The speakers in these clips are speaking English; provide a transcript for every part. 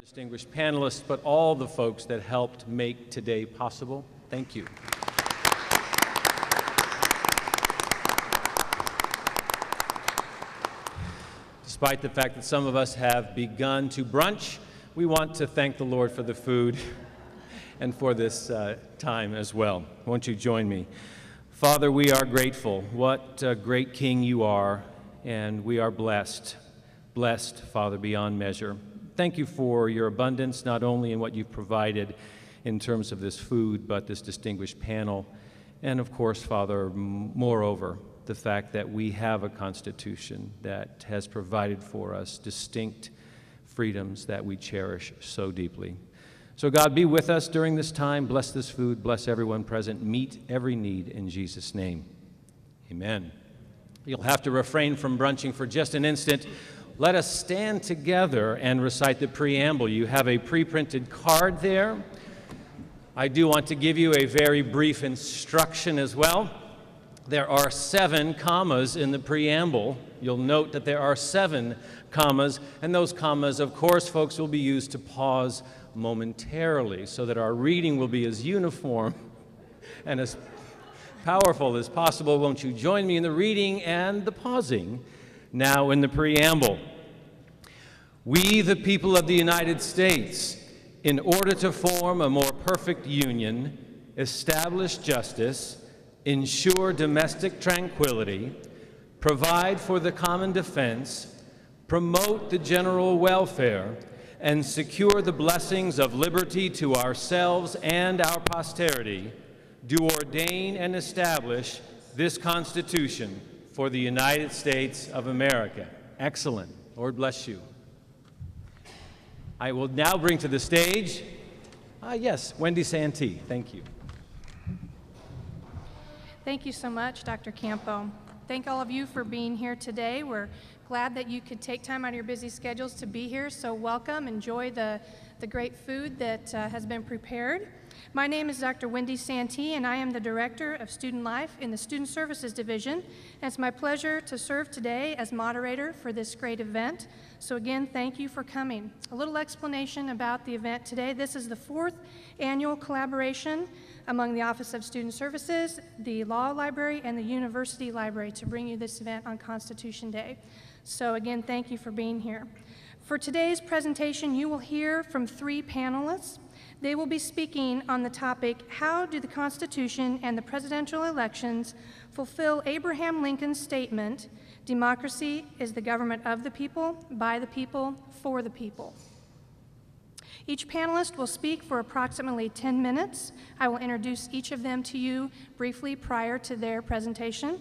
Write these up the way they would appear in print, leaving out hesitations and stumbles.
Distinguished panelists, but all the folks that helped make today possible. Thank you. Despite the fact that some of us have begun to brunch, we want to thank the Lord for the food and for this time as well. Won't you join me? Father, we are grateful. What a great King you are, and we are blessed. Blessed, Father, beyond measure. Thank you for your abundance, not only in what you've provided in terms of this food, but this distinguished panel. And of course, Father, moreover, the fact that we have a Constitution that has provided for us distinct freedoms that we cherish so deeply. So God, be with us during this time. Bless this food. Bless everyone present. Meet every need in Jesus' name. Amen. You'll have to refrain from brunching for just an instant. Let us stand together and recite the preamble. You have a pre-printed card there. I do want to give you a very brief instruction as well. There are 7 commas in the preamble. You'll note that there are 7 commas, and those commas, of course, folks, will be used to pause momentarily so that our reading will be as uniform and as powerful as possible. Won't you join me in the reading and the pausing? Now in the preamble, we, the people of the United States, in order to form a more perfect union, establish justice, ensure domestic tranquility, provide for the common defense, promote the general welfare, and secure the blessings of liberty to ourselves and our posterity, do ordain and establish this Constitution for the United States of America. Excellent. Lord bless you. I will now bring to the stage, yes, Wendy Santee. Thank you. Thank you so much, Dr. Campo. Thank all of you for being here today. We're glad that you could take time out of your busy schedules to be here, so welcome. Enjoy the great food that has been prepared. My name is Dr. Wendy Santee, and I am the Director of Student Life in the Student Services Division. And it's my pleasure to serve today as moderator for this great event. So again, thank you for coming. A little explanation about the event today. This is the 4th annual collaboration among the Office of Student Services, the Law Library, and the University Library to bring you this event on Constitution Day. So again, thank you for being here. For today's presentation, you will hear from 3 panelists. They will be speaking on the topic, how do the Constitution and the presidential elections fulfill Abraham Lincoln's statement, democracy is the government of the people, by the people, for the people. Each panelist will speak for approximately 10 minutes. I will introduce each of them to you briefly prior to their presentation.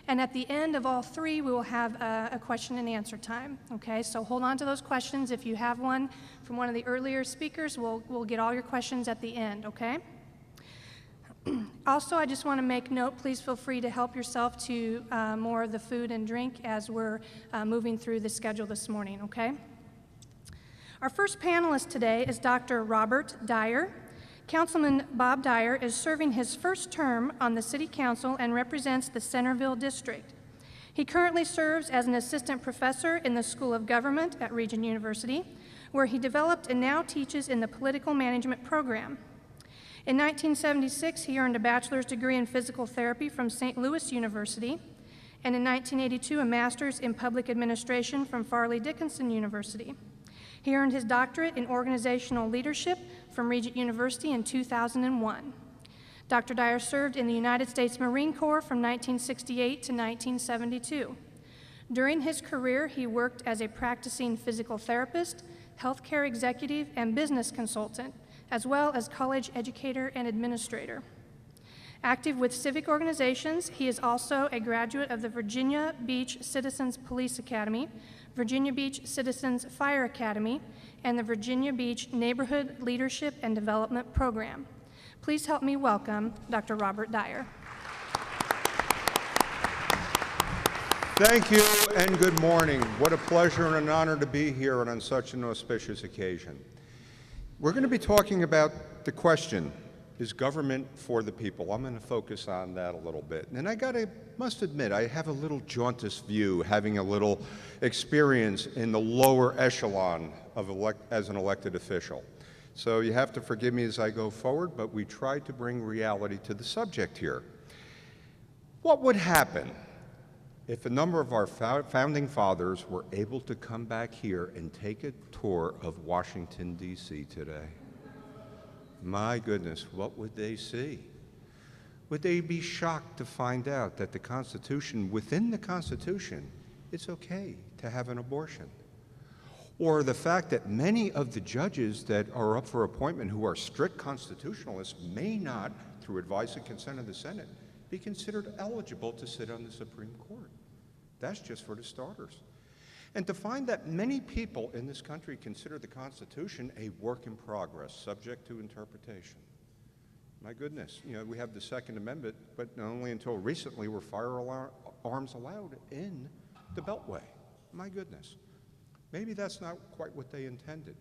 And at the end of all 3, we will have a question and answer time, okay? So hold on to those questions. If you have one from one of the earlier speakers, we'll get all your questions at the end, okay? Also, I just want to make note, please feel free to help yourself to more of the food and drink as we're moving through the schedule this morning, okay? Our first panelist today is Dr. Robert Dyer. Councilman Bob Dyer is serving his first term on the City Council and represents the Centerville District. He currently serves as an assistant professor in the School of Government at Regent University, where he developed and now teaches in the Political Management program. In 1976, he earned a bachelor's degree in physical therapy from St. Louis University, and in 1982, a master's in public administration from Farley Dickinson University. He earned his doctorate in organizational leadership from Regent University in 2001. Dr. Dyer served in the United States Marine Corps from 1968 to 1972. During his career, he worked as a practicing physical therapist, healthcare executive, and business consultant, as well as college educator and administrator. Active with civic organizations, he is also a graduate of the Virginia Beach Citizens Police Academy, Virginia Beach Citizens Fire Academy, and the Virginia Beach Neighborhood Leadership and Development Program. Please help me welcome Dr. Robert Dyer. Thank you and good morning. What a pleasure and an honor to be here on such an auspicious occasion. We're going to be talking about the question, is government for the people. I'm going to focus on that a little bit. And must admit, I have a little jaundiced view, having a little experience in the lower echelon of as an elected official. So you have to forgive me as I go forward, but we try to bring reality to the subject here. What would happen if a number of our founding fathers were able to come back here and take a tour of Washington, D.C. today? My goodness, what would they see? Would they be shocked to find out that the Constitution, within the Constitution, it's okay to have an abortion? Or the fact that many of the judges that are up for appointment who are strict constitutionalists may not, through advice and consent of the Senate, be considered eligible to sit on the Supreme Court. That's just for the starters. And to find that many people in this country consider the Constitution a work in progress, subject to interpretation. My goodness, we have the Second Amendment, but only until recently were firearms allowed in the Beltway. My goodness. Maybe that's not quite what they intended.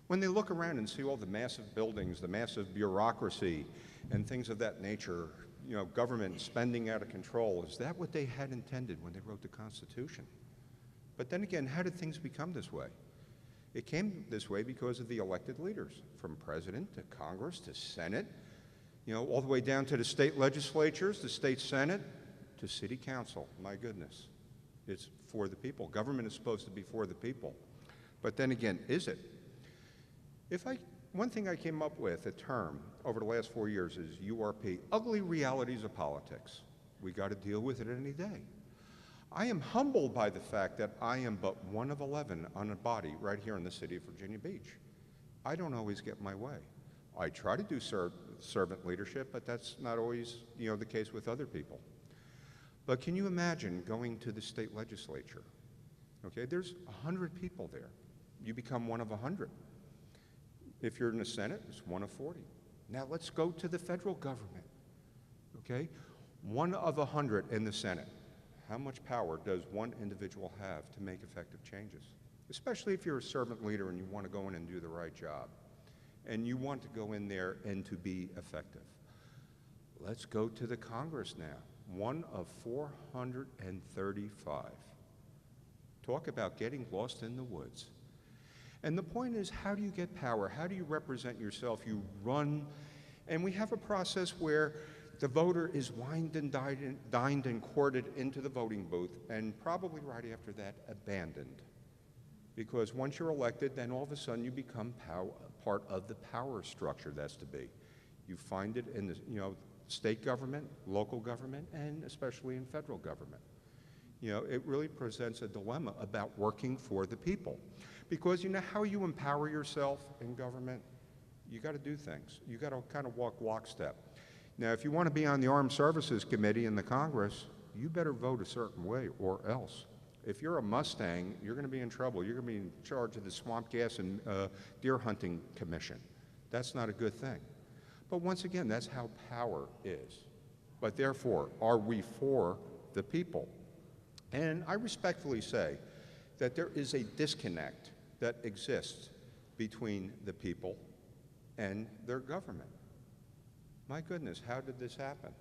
When they look around and see all the massive buildings, the massive bureaucracy, and things of that nature, government spending out of control, is that what they had intended when they wrote the Constitution? But then again, how did things become this way? It came this way because of the elected leaders, from president to Congress to Senate, all the way down to the state legislatures, the state Senate, to city council. My goodness, it's for the people. Government is supposed to be for the people. But then again, is it? One thing I came up with, a term, over the last 4 years is URP, ugly realities of politics. We got to deal with it any day. I am humbled by the fact that I am but one of 11 on a body right here in the city of Virginia Beach. I don't always get my way. I try to do servant leadership, but that's not always, the case with other people. But can you imagine going to the state legislature? Okay, there's 100 people there. You become one of 100. If you're in the Senate, it's one of 40. Now let's go to the federal government. Okay, one of 100 in the Senate. How much power does one individual have to make effective changes? Especially if you're a servant leader and you want to go in and do the right job. And you want to go in there and to be effective. Let's go to the Congress now. One of 435. Talk about getting lost in the woods. And the point is, how do you get power? How do you represent yourself? You run, and we have a process where the voter is wined and dined and courted into the voting booth, and probably right after that, abandoned. Because once you're elected, then all of a sudden you become part of the power structure that's to be. You find it in the state government, local government, and especially in federal government. It really presents a dilemma about working for the people. Because how you empower yourself in government, you got to do things. You got to kind of walk lockstep. Now, if you want to be on the Armed Services Committee in the Congress, you better vote a certain way or else. If you're a Mustang, you're going to be in trouble. You're going to be in charge of the Swamp Gas and Deer Hunting Commission. That's not a good thing. But once again, that's how power is. But therefore, are we for the people? And I respectfully say that there is a disconnect that exists between the people and their government. My goodness, how did this happen?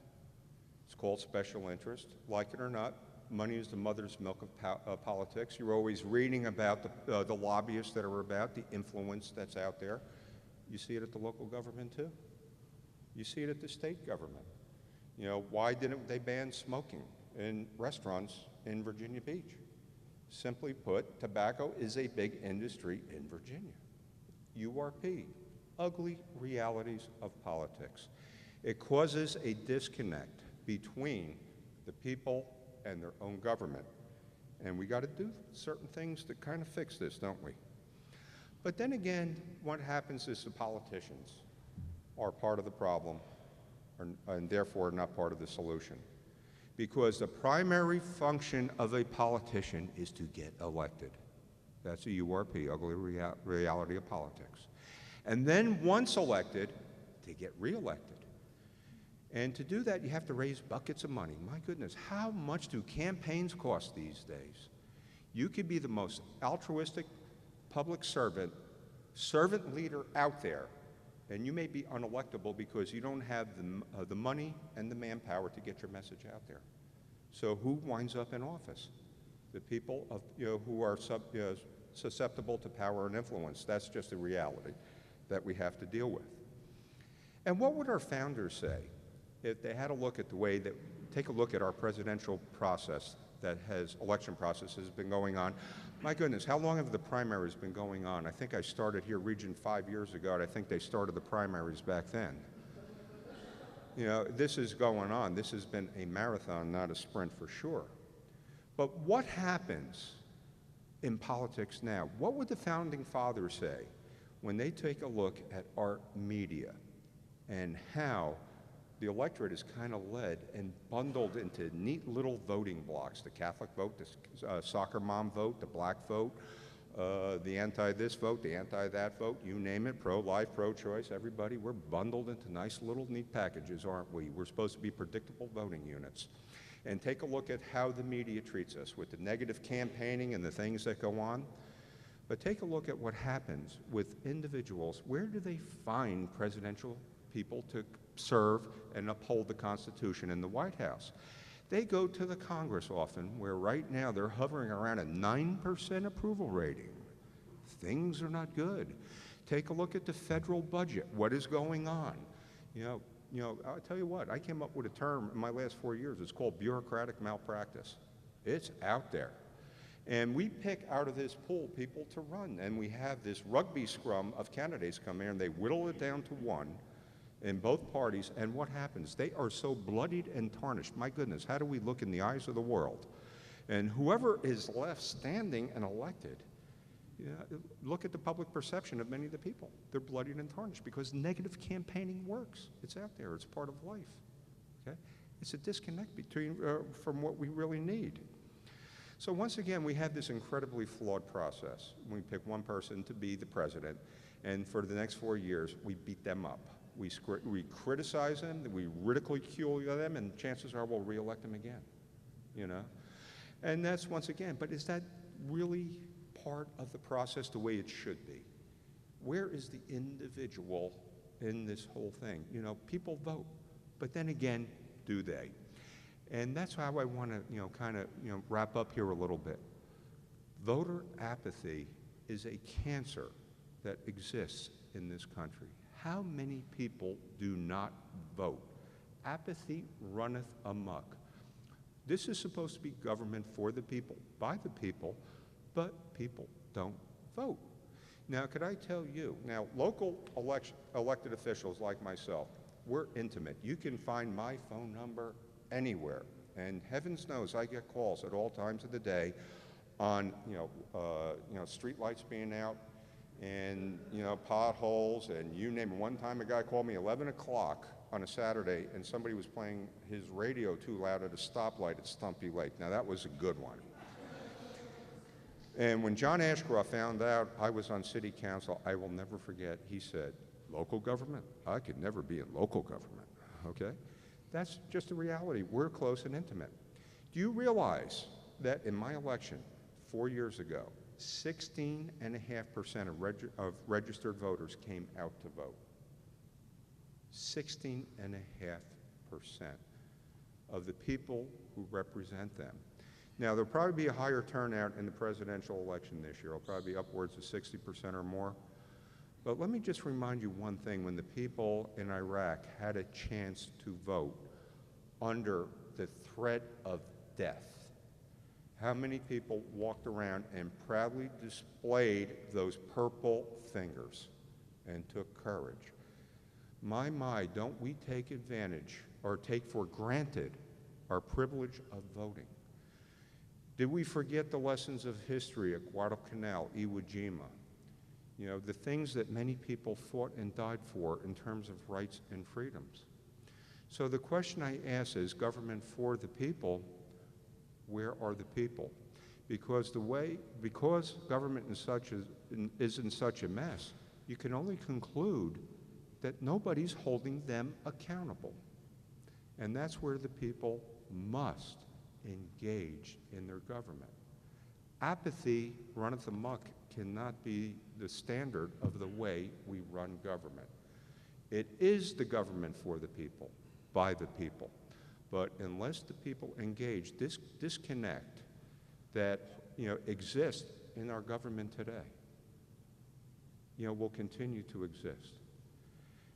It's called special interest. Like it or not, money is the mother's milk of politics. You're always reading about the lobbyists that are about, the influence that's out there. You see it at the local government too. You see it at the state government. Why didn't they ban smoking in restaurants in Virginia Beach? Simply put, tobacco is a big industry in Virginia. URP, ugly realities of politics. It causes a disconnect between the people and their own government. And we got to do certain things to kind of fix this, don't we? But then again, what happens is the politicians are part of the problem and therefore not part of the solution. Because the primary function of a politician is to get elected. That's a URP, ugly reality of politics. And then once elected, to get reelected. And to do that, you have to raise buckets of money. My goodness, how much do campaigns cost these days? You could be the most altruistic public servant leader out there, And you may be unelectable because you don't have the money and the manpower to get your message out there. So who winds up in office? The people who are susceptible to power and influence. That's just a reality that we have to deal with. And what would our founders say if they had a look at the way that, take a look at our presidential process election process has been going on. My goodness, how long have the primaries been going on? I think I started here, Regent, 5 years ago, and I think they started the primaries back then. This is going on. This has been a marathon, not a sprint for sure. But what happens in politics now? What would the founding fathers say when they take a look at our media and how the electorate is kind of led and bundled into neat little voting blocks? The Catholic vote, the soccer mom vote, the black vote, the anti-this vote, the anti-that vote, you name it, pro-life, pro-choice, everybody. We're bundled into nice little neat packages, aren't we? We're supposed to be predictable voting units. And take a look at how the media treats us with the negative campaigning and the things that go on. But take a look at what happens with individuals. Where do they find presidential people to serve and uphold the Constitution in the White House? They go to the Congress often, where right now they're hovering around a 9% approval rating. Things are not good. Take a look at the federal budget. What is going on? I'll tell you what, I came up with a term in my last 4 years. It's called bureaucratic malpractice. It's out there. And we pick out of this pool people to run. And we have this rugby scrum of candidates come here, and they whittle it down to one in both parties. And what happens? They are so bloodied and tarnished. My goodness, how do we look in the eyes of the world? And whoever is left standing and elected, look at the public perception of many of the people. They're bloodied and tarnished because negative campaigning works. It's out there. It's part of life. Okay? It's a disconnect between from what we really need. So once again, we have this incredibly flawed process. We pick one person to be the president, and for the next 4 years, we beat them up. We criticize them, we ridicule them, and chances are we'll reelect them again. And that's once again. But is that really part of the process the way it should be? Where is the individual in this whole thing? People vote, but then again, do they? And that's how I want to, kind of, wrap up here a little bit. Voter apathy is a cancer that exists in this country. How many people do not vote? Apathy runneth amok. This is supposed to be government for the people, by the people, but people don't vote. Now, could I tell you, local elected officials like myself, we're intimate. You can find my phone number anywhere, and heavens knows I get calls at all times of the day on, street lights being out, and potholes, and you name it. One time a guy called me 11 o'clock on a Saturday, and somebody was playing his radio too loud at a stoplight at Stumpy Lake. Now that was a good one. And when John Ashcroft found out I was on city council, I will never forget, he said, "Local government? I could never be in local government." Okay? That's just a reality. We're close and intimate. Do you realize that in my election 4 years ago, 16.5% of registered voters came out to vote? 16.5% of the people who represent them. Now, there'll probably be a higher turnout in the presidential election this year. It'll probably be upwards of 60% or more. But let me just remind you one thing. When the people in Iraq had a chance to vote under the threat of death, how many people walked around and proudly displayed those purple fingers and took courage? My, don't we take advantage or take for granted our privilege of voting? Did we forget the lessons of history at Guadalcanal, Iwo Jima? The things that many people fought and died for in terms of rights and freedoms. So the question I ask is, government for the people, where are the people? Because government is in such a mess, you can only conclude that nobody's holding them accountable. And that's where the people must engage in their government. Apathy runneth amok cannot be the standard of the way we run government. It is the government for the people, by the people. But unless the people engage, this disconnect that exists in our government today, will continue to exist.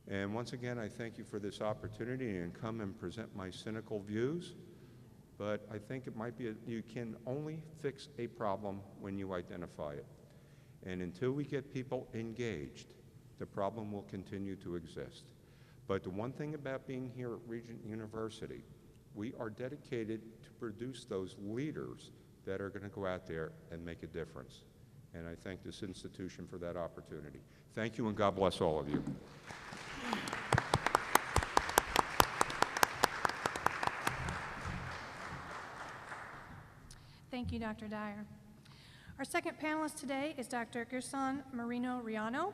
And once again, I thank you for this opportunity and come and present my cynical views. But I think it might be, you can only fix a problem when you identify it. And until we get people engaged, the problem will continue to exist. But the one thing about being here at Regent University, we are dedicated to produce those leaders that are going to go out there and make a difference. And I thank this institution for that opportunity. Thank you, and God bless all of you. Thank you, Dr. Dyer. Our second panelist today is Dr. Gerson Marino-Riano.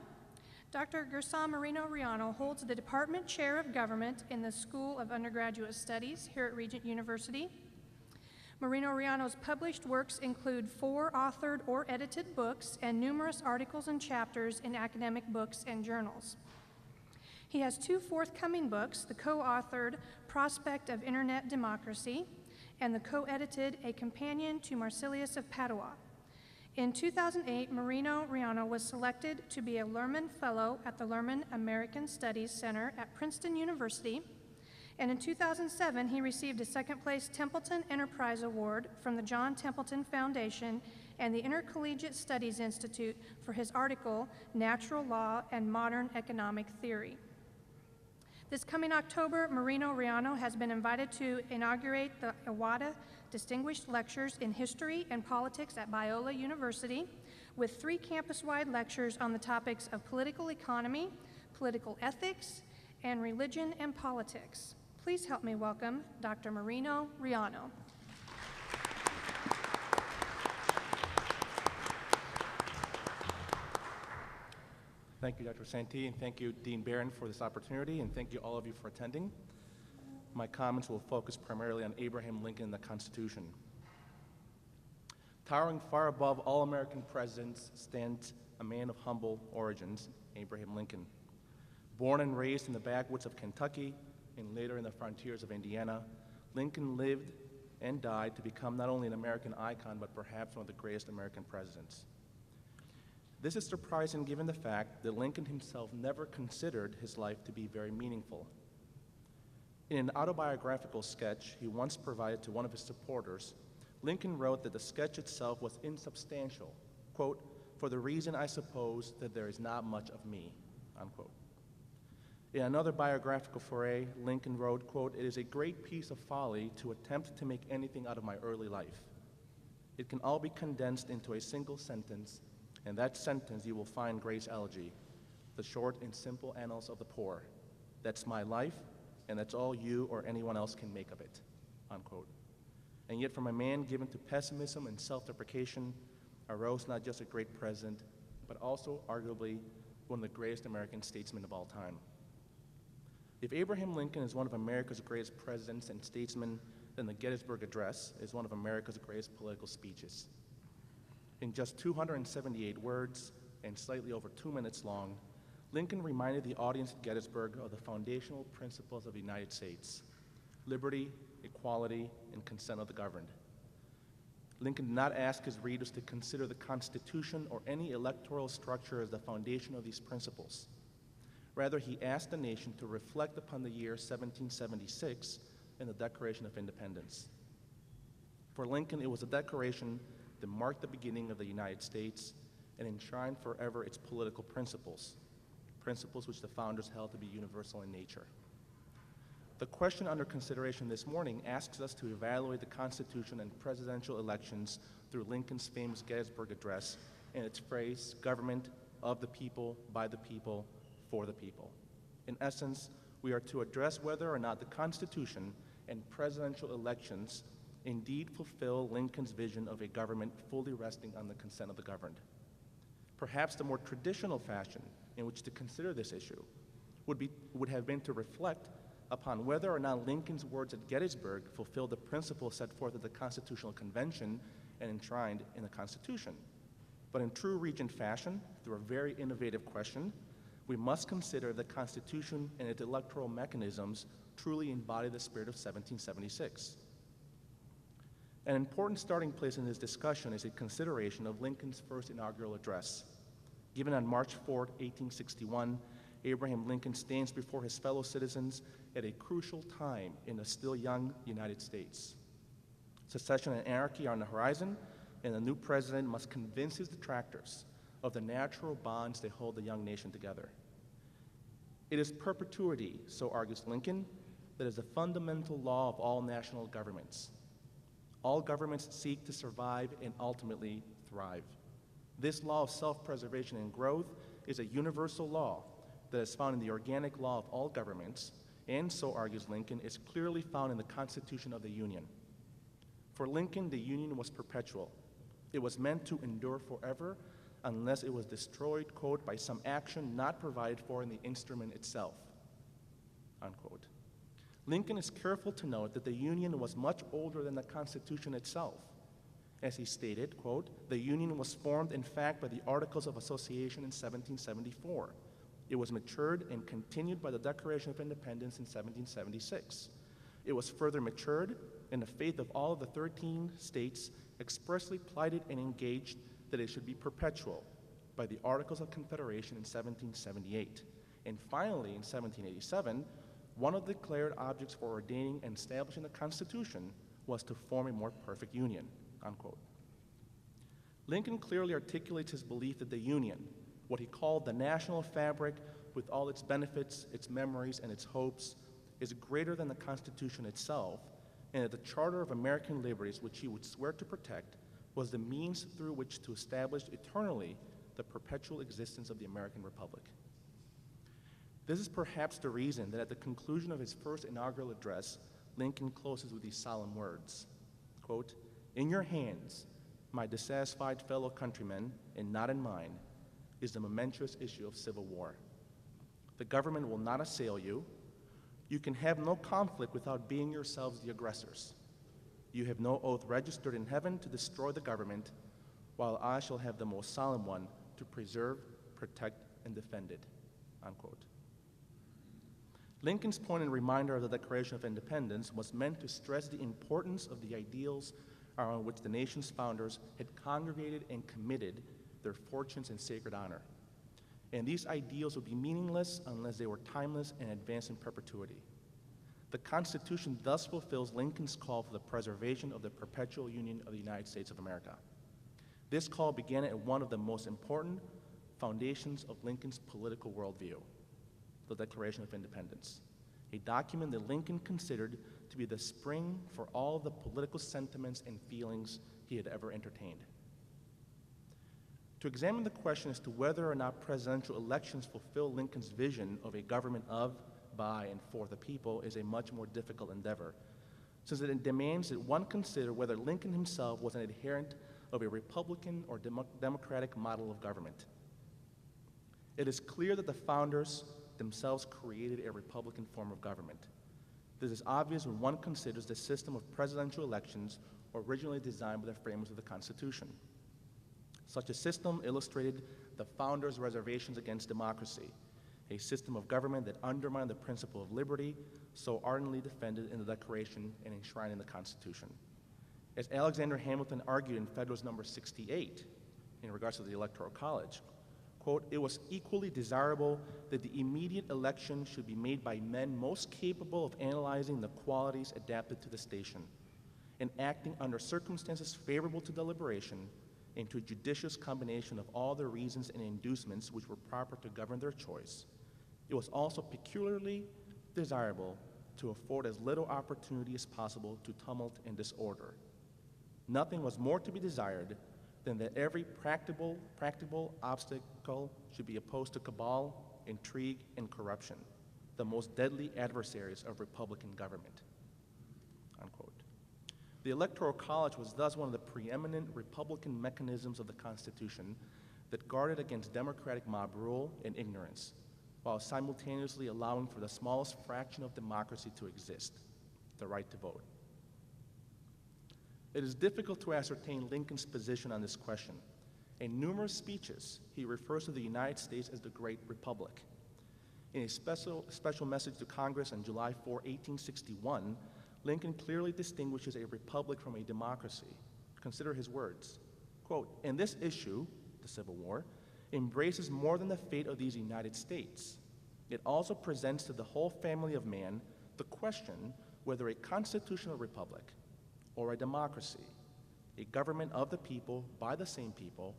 Dr. Gerson Marino-Riano holds the Department Chair of Government in the School of Undergraduate Studies here at Regent University. Marino-Riano's published works include 4 authored or edited books and numerous articles and chapters in academic books and journals. He has 2 forthcoming books, the co-authored Prospect of Internet Democracy and the co-edited A Companion to Marsilius of Padua. In 2008, Marino-Riano was selected to be a Lerman Fellow at the Lerman American Studies Center at Princeton University, and in 2007, he received a second-place Templeton Enterprise Award from the John Templeton Foundation and the Intercollegiate Studies Institute for his article, Natural Law and Modern Economic Theory. This coming October, Marino-Riano has been invited to inaugurate the Iwata Distinguished Lectures in History and Politics at Biola University with 3 campus-wide lectures on the topics of political economy, political ethics, and religion and politics. Please help me welcome Dr. Marino-Riano. Thank you, Dr. Santee, and thank you, Dean Barron, for this opportunity, and thank you all of you for attending. My comments will focus primarily on Abraham Lincoln and the Constitution. Towering far above all American presidents stands a man of humble origins, Abraham Lincoln. Born and raised in the backwoods of Kentucky and later in the frontiers of Indiana, Lincoln lived and died to become not only an American icon, but perhaps one of the greatest American presidents. This is surprising given the fact that Lincoln himself never considered his life to be very meaningful. In an autobiographical sketch he once provided to one of his supporters, Lincoln wrote that the sketch itself was insubstantial, quote, "for the reason, I suppose, that there is not much of me," unquote. In another biographical foray, Lincoln wrote, quote, "it is a great piece of folly to attempt to make anything out of my early life. It can all be condensed into a single sentence, and that sentence you will find Gray's Elegy, the short and simple annals of the poor. That's my life, and that's all you or anyone else can make of it," unquote. And yet from a man given to pessimism and self-deprecation arose not just a great president, but also arguably one of the greatest American statesmen of all time. If Abraham Lincoln is one of America's greatest presidents and statesmen, then the Gettysburg Address is one of America's greatest political speeches. In just 278 words and slightly over 2 minutes long, Lincoln reminded the audience at Gettysburg of the foundational principles of the United States: liberty, equality, and consent of the governed. Lincoln did not ask his readers to consider the Constitution or any electoral structure as the foundation of these principles. Rather, he asked the nation to reflect upon the year 1776 and the Declaration of Independence. For Lincoln, it was a declaration that marked the beginning of the United States and enshrined forever its political principles, principles which the founders held to be universal in nature. The question under consideration this morning asks us to evaluate the Constitution and presidential elections through Lincoln's famous Gettysburg Address and its phrase, government of the people, by the people, for the people. In essence, we are to address whether or not the Constitution and presidential elections indeed fulfill Lincoln's vision of a government fully resting on the consent of the governed. Perhaps the more traditional fashion in which to consider this issue would have been to reflect upon whether or not Lincoln's words at Gettysburg fulfill the principles set forth at the Constitutional Convention and enshrined in the Constitution. But in true Regent fashion, through a very innovative question, we must consider the Constitution and its electoral mechanisms truly embody the spirit of 1776. An important starting place in this discussion is a consideration of Lincoln's first inaugural address. Given on March 4, 1861, Abraham Lincoln stands before his fellow citizens at a crucial time in the still young United States. Secession and anarchy are on the horizon, and the new president must convince his detractors of the natural bonds that hold the young nation together. It is perpetuity, so argues Lincoln, that is the fundamental law of all national governments. All governments seek to survive and ultimately thrive. This law of self-preservation and growth is a universal law that is found in the organic law of all governments, and, so argues Lincoln, is clearly found in the Constitution of the Union. For Lincoln, the Union was perpetual. It was meant to endure forever unless it was destroyed, quote, by some action not provided for in the instrument itself, unquote. Lincoln is careful to note that the Union was much older than the Constitution itself. As he stated, quote, the Union was formed, in fact, by the Articles of Association in 1774. It was matured and continued by the Declaration of Independence in 1776. It was further matured, and the faith of all of the 13 states expressly plighted and engaged that it should be perpetual by the Articles of Confederation in 1778. And finally, in 1787, one of the declared objects for ordaining and establishing the Constitution was to form a more perfect union, unquote. Lincoln clearly articulates his belief that the Union, what he called the national fabric with all its benefits, its memories, and its hopes, is greater than the Constitution itself, and that the Charter of American Liberties, which he would swear to protect, was the means through which to establish eternally the perpetual existence of the American Republic. This is perhaps the reason that at the conclusion of his first inaugural address, Lincoln closes with these solemn words, quote, "In your hands, my dissatisfied fellow countrymen, and not in mine, is the momentous issue of civil war. The government will not assail you. You can have no conflict without being yourselves the aggressors. You have no oath registered in heaven to destroy the government, while I shall have the most solemn one to preserve, protect, and defend it," unquote. Lincoln's point and reminder of the Declaration of Independence was meant to stress the importance of the ideals around which the nation's founders had congregated and committed their fortunes and sacred honor. And these ideals would be meaningless unless they were timeless and advanced in perpetuity. The Constitution thus fulfills Lincoln's call for the preservation of the perpetual union of the United States of America. This call began at one of the most important foundations of Lincoln's political worldview, the Declaration of Independence, a document that Lincoln considered to be the spring for all the political sentiments and feelings he had ever entertained. To examine the question as to whether or not presidential elections fulfill Lincoln's vision of a government of, by, and for the people is a much more difficult endeavor, since it demands that one consider whether Lincoln himself was an adherent of a Republican or democratic model of government. It is clear that the founders themselves created a Republican form of government. This is obvious when one considers the system of presidential elections originally designed by the framers of the Constitution. Such a system illustrated the founders' reservations against democracy, a system of government that undermined the principle of liberty so ardently defended in the Declaration and enshrined in the Constitution. As Alexander Hamilton argued in Federalist Number 68 in regards to the Electoral College, quote, "It was equally desirable that the immediate election should be made by men most capable of analyzing the qualities adapted to the station and acting under circumstances favorable to deliberation and to a judicious combination of all the reasons and inducements which were proper to govern their choice. It was also peculiarly desirable to afford as little opportunity as possible to tumult and disorder. Nothing was more to be desired than that every practicable obstacle should be opposed to cabal, intrigue, and corruption, the most deadly adversaries of Republican government," unquote. The Electoral College was thus one of the preeminent Republican mechanisms of the Constitution that guarded against democratic mob rule and ignorance, while simultaneously allowing for the smallest fraction of democracy to exist, the right to vote. It is difficult to ascertain Lincoln's position on this question, In numerous speeches, he refers to the United States as the Great Republic. In a special message to Congress on July 4, 1861, Lincoln clearly distinguishes a republic from a democracy. Consider his words, quote, "And this issue, the Civil War, embraces more than the fate of these United States. It also presents to the whole family of man the question whether a constitutional republic or a democracy, a government of the people by the same people,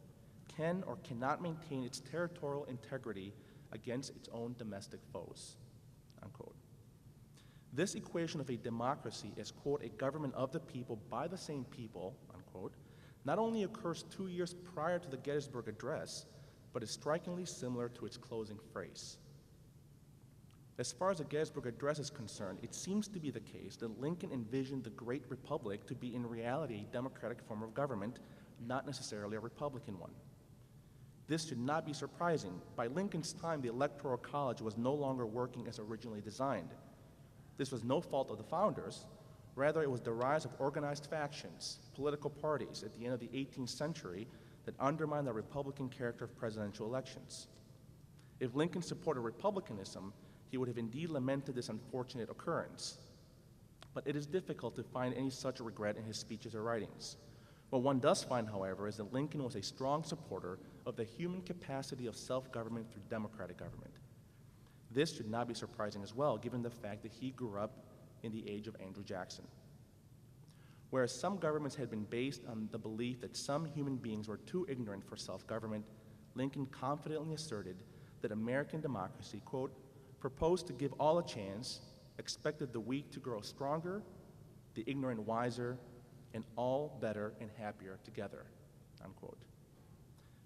can or cannot maintain its territorial integrity against its own domestic foes," unquote. This equation of a democracy as, quote, "a government of the people by the same people," unquote, not only occurs 2 years prior to the Gettysburg Address, but is strikingly similar to its closing phrase. As far as the Gettysburg Address is concerned, it seems to be the case that Lincoln envisioned the Great Republic to be in reality a democratic form of government, not necessarily a Republican one. This should not be surprising. By Lincoln's time, the Electoral College was no longer working as originally designed. This was no fault of the founders. Rather, it was the rise of organized factions, political parties at the end of the 18th century that undermined the Republican character of presidential elections. If Lincoln supported republicanism, he would have indeed lamented this unfortunate occurrence. But it is difficult to find any such regret in his speeches or writings. What one does find, however, is that Lincoln was a strong supporter of the human capacity of self-government through democratic government. This should not be surprising as well, given the fact that he grew up in the age of Andrew Jackson. Whereas some governments had been based on the belief that some human beings were too ignorant for self-government, Lincoln confidently asserted that American democracy, quote, "proposed to give all a chance, expected the weak to grow stronger, the ignorant wiser, and all better and happier together," unquote.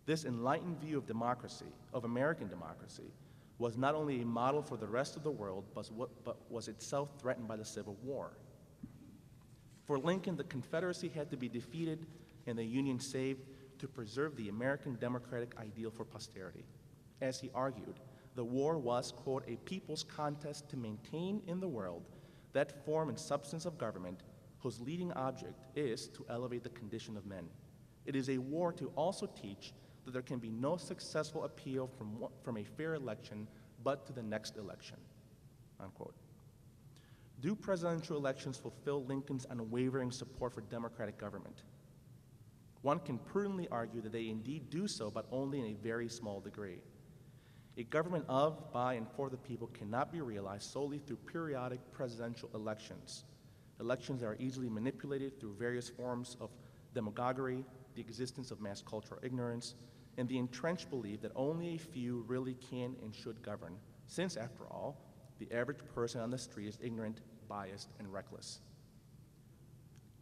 This enlightened view of democracy, of American democracy, was not only a model for the rest of the world, but was itself threatened by the Civil War. For Lincoln, the Confederacy had to be defeated and the Union saved to preserve the American democratic ideal for posterity. As he argued, the war was, quote, "a people's contest to maintain in the world that form and substance of government whose leading object is to elevate the condition of men. It is a war to also teach that there can be no successful appeal from a fair election but to the next election," unquote. Do presidential elections fulfill Lincoln's unwavering support for democratic government? One can prudently argue that they indeed do so, but only in a very small degree. A government of, by, and for the people cannot be realized solely through periodic presidential elections. Elections that are easily manipulated through various forms of demagoguery, the existence of mass cultural ignorance, and the entrenched belief that only a few really can and should govern, since, after all, the average person on the street is ignorant, biased, and reckless.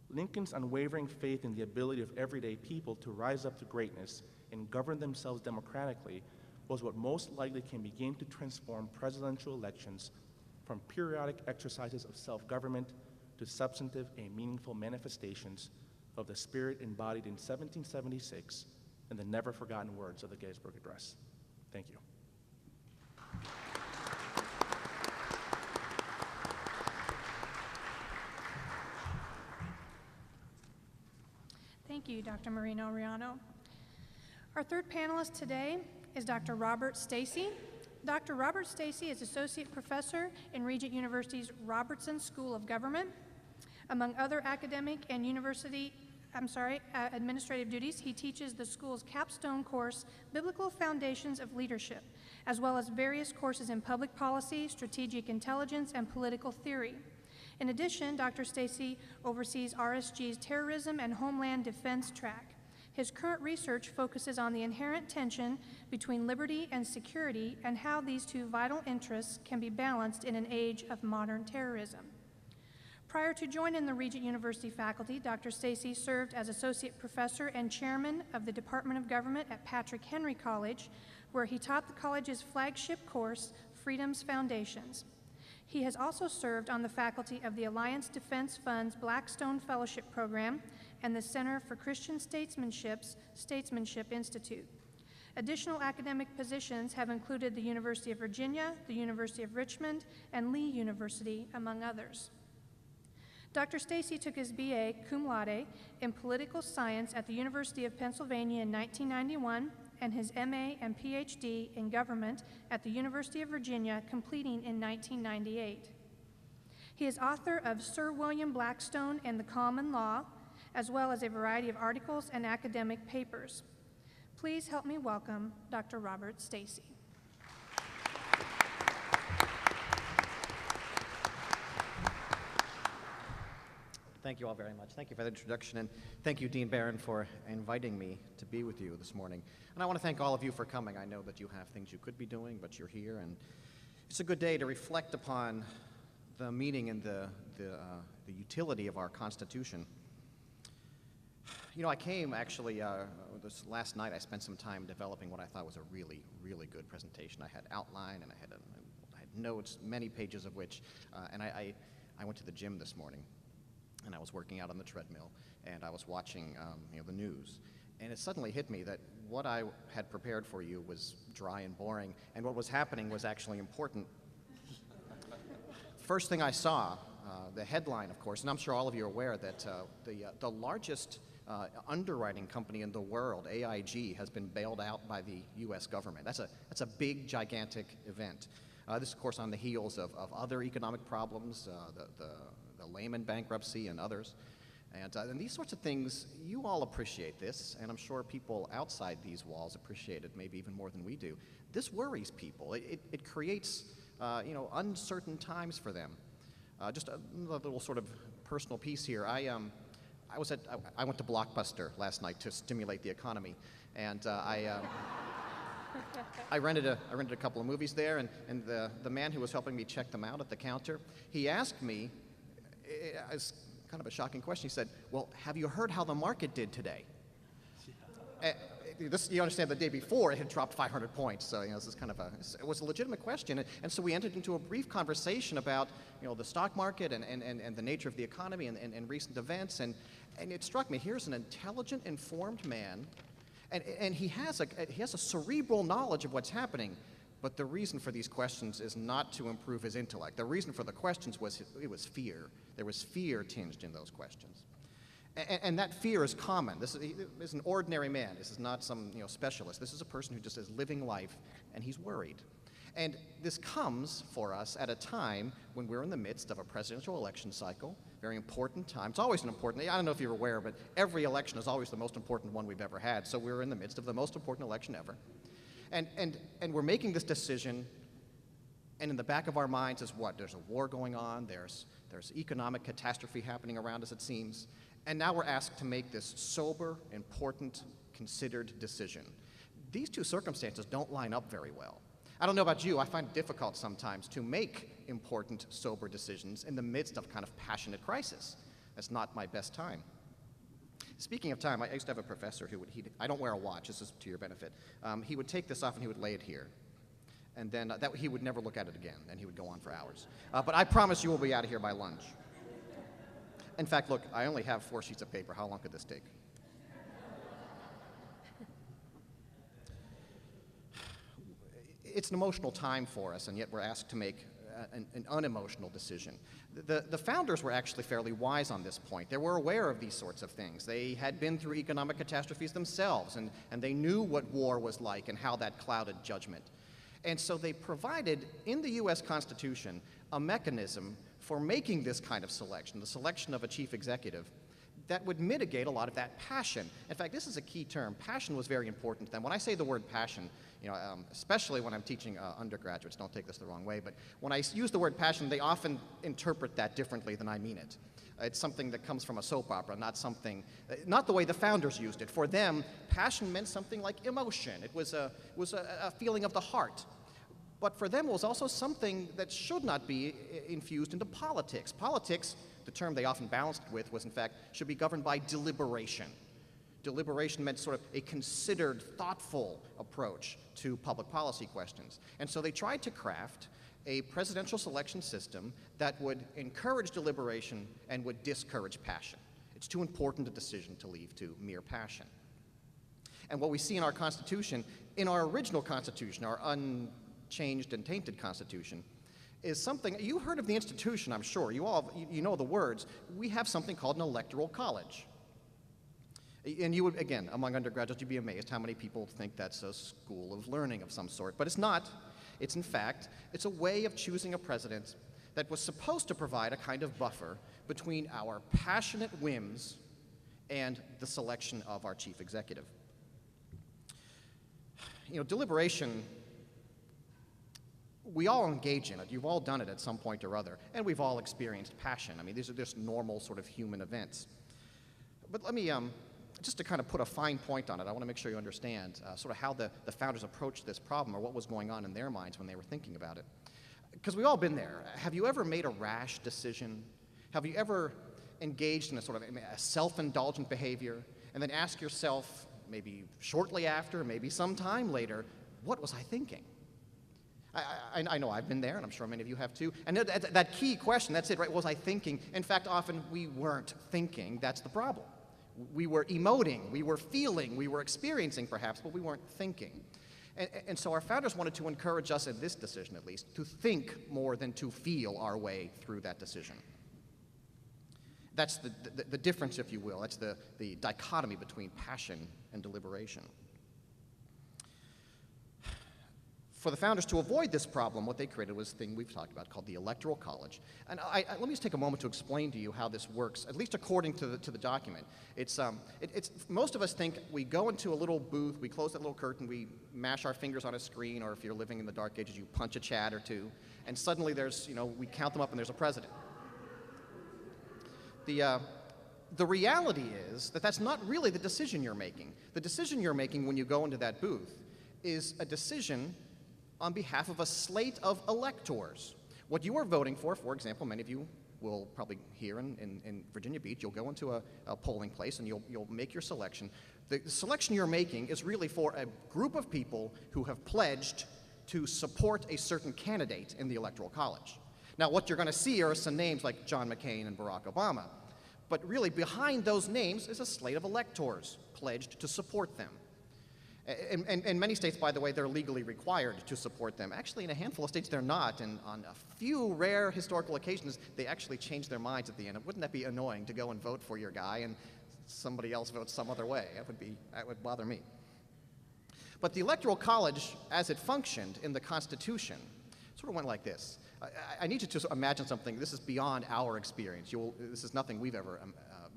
Lincoln's unwavering faith in the ability of everyday people to rise up to greatness and govern themselves democratically was what most likely can begin to transform presidential elections from periodic exercises of self-government to substantive and meaningful manifestations of the spirit embodied in 1776 and the never-forgotten words of the Gettysburg Address. Thank you. Thank you, Dr. Marino Riano. Our third panelist today is Dr. Robert Stacy. Dr. Robert Stacy is Associate Professor in Regent University's Robertson School of Government. Among other academic and administrative duties, he teaches the school's capstone course, Biblical Foundations of Leadership, as well as various courses in public policy, strategic intelligence, and political theory. In addition, Dr. Stacy oversees RSG's terrorism and homeland defense track. His current research focuses on the inherent tension between liberty and security and how these two vital interests can be balanced in an age of modern terrorism. Prior to joining the Regent University faculty, Dr. Stacy served as Associate Professor and Chairman of the Department of Government at Patrick Henry College, where he taught the college's flagship course, Freedom's Foundations. He has also served on the faculty of the Alliance Defense Fund's Blackstone Fellowship Program and the Center for Christian Statesmanship's Statesmanship Institute. Additional academic positions have included the University of Virginia, the University of Richmond, and Lee University, among others. Dr. Stacy took his BA cum laude in political science at the University of Pennsylvania in 1991 and his MA and PhD in government at the University of Virginia, completing in 1998. He is author of Sir William Blackstone and the Common Law, as well as a variety of articles and academic papers. Please help me welcome Dr. Robert Stacy. Thank you all very much. Thank you for the introduction, and thank you, Dean Barron, for inviting me to be with you this morning. And I want to thank all of you for coming. I know that you have things you could be doing, but you're here, and it's a good day to reflect upon the meaning and the utility of our Constitution. You know, I came actually, this last night, I spent some time developing what I thought was a really, really good presentation. I had outline, and I had notes, many pages of which, and I went to the gym this morning. And I was working out on the treadmill, and I was watching the news. And it suddenly hit me that what I had prepared for you was dry and boring, and what was happening was actually important. First thing I saw, the headline, of course, and I'm sure all of you are aware that the largest underwriting company in the world, AIG, has been bailed out by the U.S. government. That's a big, gigantic event. This, of course, on the heels of other economic problems, the Lehman bankruptcy and others. And these sorts of things, you all appreciate this, and I'm sure people outside these walls appreciate it maybe even more than we do. This worries people. It creates uncertain times for them. Just a little sort of personal piece here. I went to Blockbuster last night to stimulate the economy, and I rented a couple of movies there, and the man who was helping me check them out at the counter, he asked me, it's kind of a shocking question, he said, well, have you heard how the market did today? You understand, the day before it had dropped 500 points, so this is kind of it was a legitimate question, and so we entered into a brief conversation about the stock market and the nature of the economy and recent events, and it struck me, here's an intelligent, informed man, and he has a cerebral knowledge of what's happening, but the reason for these questions is not to improve his intellect. The reason for the questions was fear. There was fear tinged in those questions. And that fear is common. This is an ordinary man. This is not some specialist. This is a person who just is living life, and he's worried. And this comes for us at a time when we're in the midst of a presidential election cycle, very important time. It's always an important, I don't know if you're aware, but every election is always the most important one we've ever had. So we're in the midst of the most important election ever. And we're making this decision, and in the back of our minds is what? There's a war going on, there's economic catastrophe happening around us, it seems, and now we're asked to make this sober, important, considered decision. These two circumstances don't line up very well. I don't know about you, I find it difficult sometimes to make important, sober decisions in the midst of kind of passionate crisis. That's not my best time. Speaking of time, I used to have a professor who I don't wear a watch, this is to your benefit. He would take this off and he would lay it here. And then he would never look at it again, and he would go on for hours. But I promise you we'll be out of here by lunch. In fact, look, I only have 4 sheets of paper. How long could this take? It's an emotional time for us, and yet we're asked to make an unemotional decision. The founders were actually fairly wise on this point. They were aware of these sorts of things. They had been through economic catastrophes themselves, and they knew what war was like and how that clouded judgment. And so they provided, in the U.S. Constitution, a mechanism for making this kind of selection, the selection of a chief executive, that would mitigate a lot of that passion. In fact, this is a key term. Passion was very important to them. When I say the word passion, especially when I'm teaching undergraduates, don't take this the wrong way, but when I use the word passion, they often interpret that differently than I mean it. It's something that comes from a soap opera, not the way the founders used it. For them, passion meant something like emotion. It was a feeling of the heart. But for them, it was also something that should not be infused into politics. Politics, the term they often balanced it with, was in fact, should be governed by deliberation. Deliberation meant sort of a considered, thoughtful approach to public policy questions. And so they tried to craft a presidential selection system that would encourage deliberation and would discourage passion. It's too important a decision to leave to mere passion. And what we see in our Constitution, in our original Constitution, our unchanged and tainted Constitution, is something, you heard of the institution, I'm sure. You know the words. We have something called an electoral college. And you would, again, among undergraduates, you'd be amazed how many people think that's a school of learning of some sort. But it's not. It's, in fact, it's a way of choosing a president that was supposed to provide a kind of buffer between our passionate whims and the selection of our chief executive. You know, deliberation, we all engage in it. You've all done it at some point or other, and we've all experienced passion. I mean, these are just normal sort of human events. But let me, just to kind of put a fine point on it, I want to make sure you understand sort of how the founders approached this problem, or what was going on in their minds when they were thinking about it. Because we've all been there. Have you ever made a rash decision? Have you ever engaged in a sort of a self-indulgent behavior, and then ask yourself, maybe shortly after, maybe some time later, what was I thinking? I know I've been there, and I'm sure many of you have too. And that key question, that's it, right? What was I thinking? In fact, often we weren't thinking. That's the problem. We were emoting, we were feeling, we were experiencing perhaps, but we weren't thinking. And so our founders wanted to encourage us, in this decision at least, to think more than to feel our way through that decision. That's the difference, if you will. That's the dichotomy between passion and deliberation. For the founders to avoid this problem, what they created was a thing we've talked about called the Electoral College. And let me just take a moment to explain to you how this works, at least according to the document. It's most of us think we go into a little booth, we close that little curtain, we mash our fingers on a screen, or if you're living in the dark ages, you punch a chat or two, and suddenly there's, we count them up and there's a president. The reality is that that's not really the decision you're making. The decision you're making when you go into that booth is a decision on behalf of a slate of electors. What you are voting for example, many of you will probably here in Virginia Beach, you'll go into a polling place and you'll make your selection. The selection you're making is really for a group of people who have pledged to support a certain candidate in the Electoral College. Now, what you're going to see are some names like John McCain and Barack Obama. But really, behind those names is a slate of electors pledged to support them. In many states, by the way, they're legally required to support them. Actually, in a handful of states, they're not. And on a few rare historical occasions, they actually change their minds at the end. And wouldn't that be annoying to go and vote for your guy and somebody else votes some other way? That would bother me. But the Electoral College, as it functioned in the Constitution, sort of went like this. I need you to imagine something. This is beyond our experience. This is nothing we've ever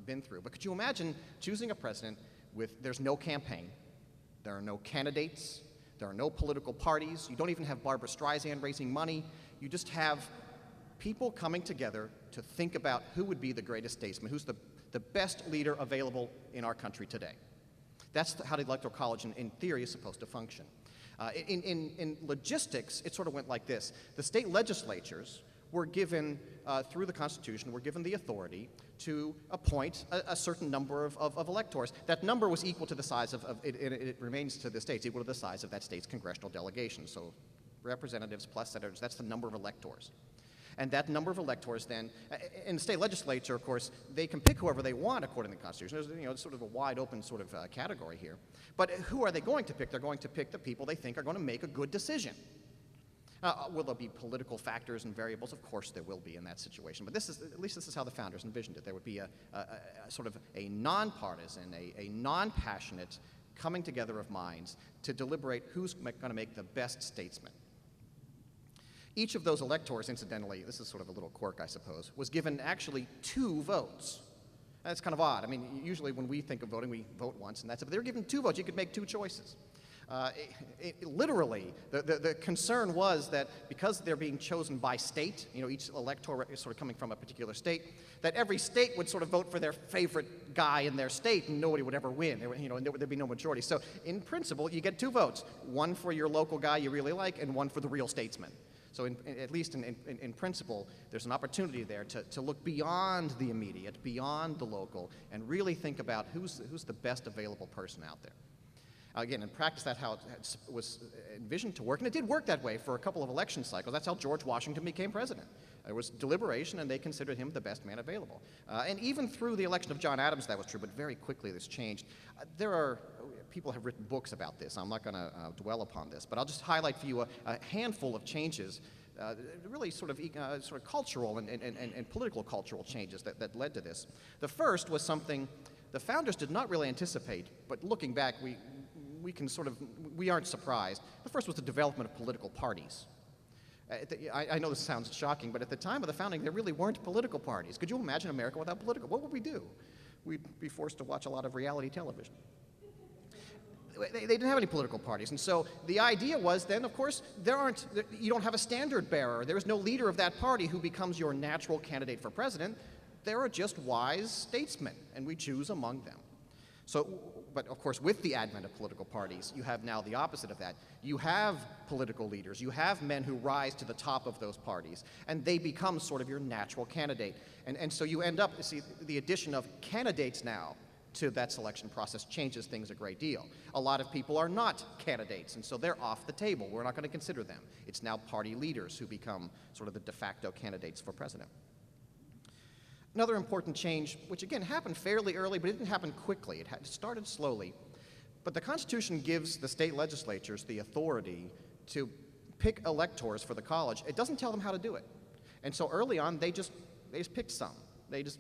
been through. But could you imagine choosing a president there's no campaign, there are no candidates, there are no political parties, you don't even have Barbara Streisand raising money, you just have people coming together to think about who would be the greatest statesman, who's the best leader available in our country today. That's how the Electoral College, in theory, is supposed to function. In logistics, it sort of went like this. The state legislatures were given, through the Constitution, were given the authority to appoint a certain number of electors. That number was equal to the size it remains to this day, it's equal to the size of that state's congressional delegation. So representatives plus senators, that's the number of electors. And that number of electors then, in the state legislature, of course, they can pick whoever they want according to the Constitution. There's sort of a wide open sort of category here. But who are they going to pick? They're going to pick the people they think are going to make a good decision. Will there be political factors and variables? Of course there will be in that situation. But at least this is how the founders envisioned it. There would be a sort of a nonpartisan, a non-passionate coming together of minds to deliberate who's going to make the best statesman. Each of those electors, incidentally, this is sort of a little quirk, I suppose, was given actually 2 votes. That's kind of odd. I mean, usually when we think of voting, we vote once, and that's it. But they were given 2 votes. You could make 2 choices. Literally, the concern was that because they're being chosen by state, each elector is sort of coming from a particular state, that every state would sort of vote for their favorite guy in their state, and nobody would ever win. And there'd be no majority. So, in principle, you get 2 votes: one for your local guy you really like, and one for the real statesman. So at least in principle, there's an opportunity there to look beyond the immediate, beyond the local, and really think about who's the best available person out there. Again, in practice, that's how it was envisioned to work, and it did work that way for a couple of election cycles. That's how George Washington became president. There was deliberation, and they considered him the best man available. And even through the election of John Adams, that was true, but very quickly this changed. People have written books about this. I'm not going to dwell upon this, but I'll just highlight for you a handful of changes really sort of cultural and political cultural changes that led to this. The first was something the founders did not really anticipate, but looking back, we aren't surprised. The first was the development of political parties. I know this sounds shocking, but at the time of the founding, there really weren't political parties. Could you imagine America without political? What would we do? We'd be forced to watch a lot of reality television. They didn't have any political parties, and so the idea was then, of course, you don't have a standard bearer. There is no leader of that party who becomes your natural candidate for president. There are just wise statesmen, and we choose among them. So, but of course, with the advent of political parties, you have now the opposite of that. You have political leaders, you have men who rise to the top of those parties, and they become sort of your natural candidate. And so you end up, the addition of candidates now to that selection process changes things a great deal. A lot of people are not candidates, and so they're off the table. We're not going to consider them. It's now party leaders who become sort of the de facto candidates for president. Another important change, which again happened fairly early, but it didn't happen quickly. It started slowly. But the Constitution gives the state legislatures the authority to pick electors for the college. It doesn't tell them how to do it. And so early on, they just picked some. They just,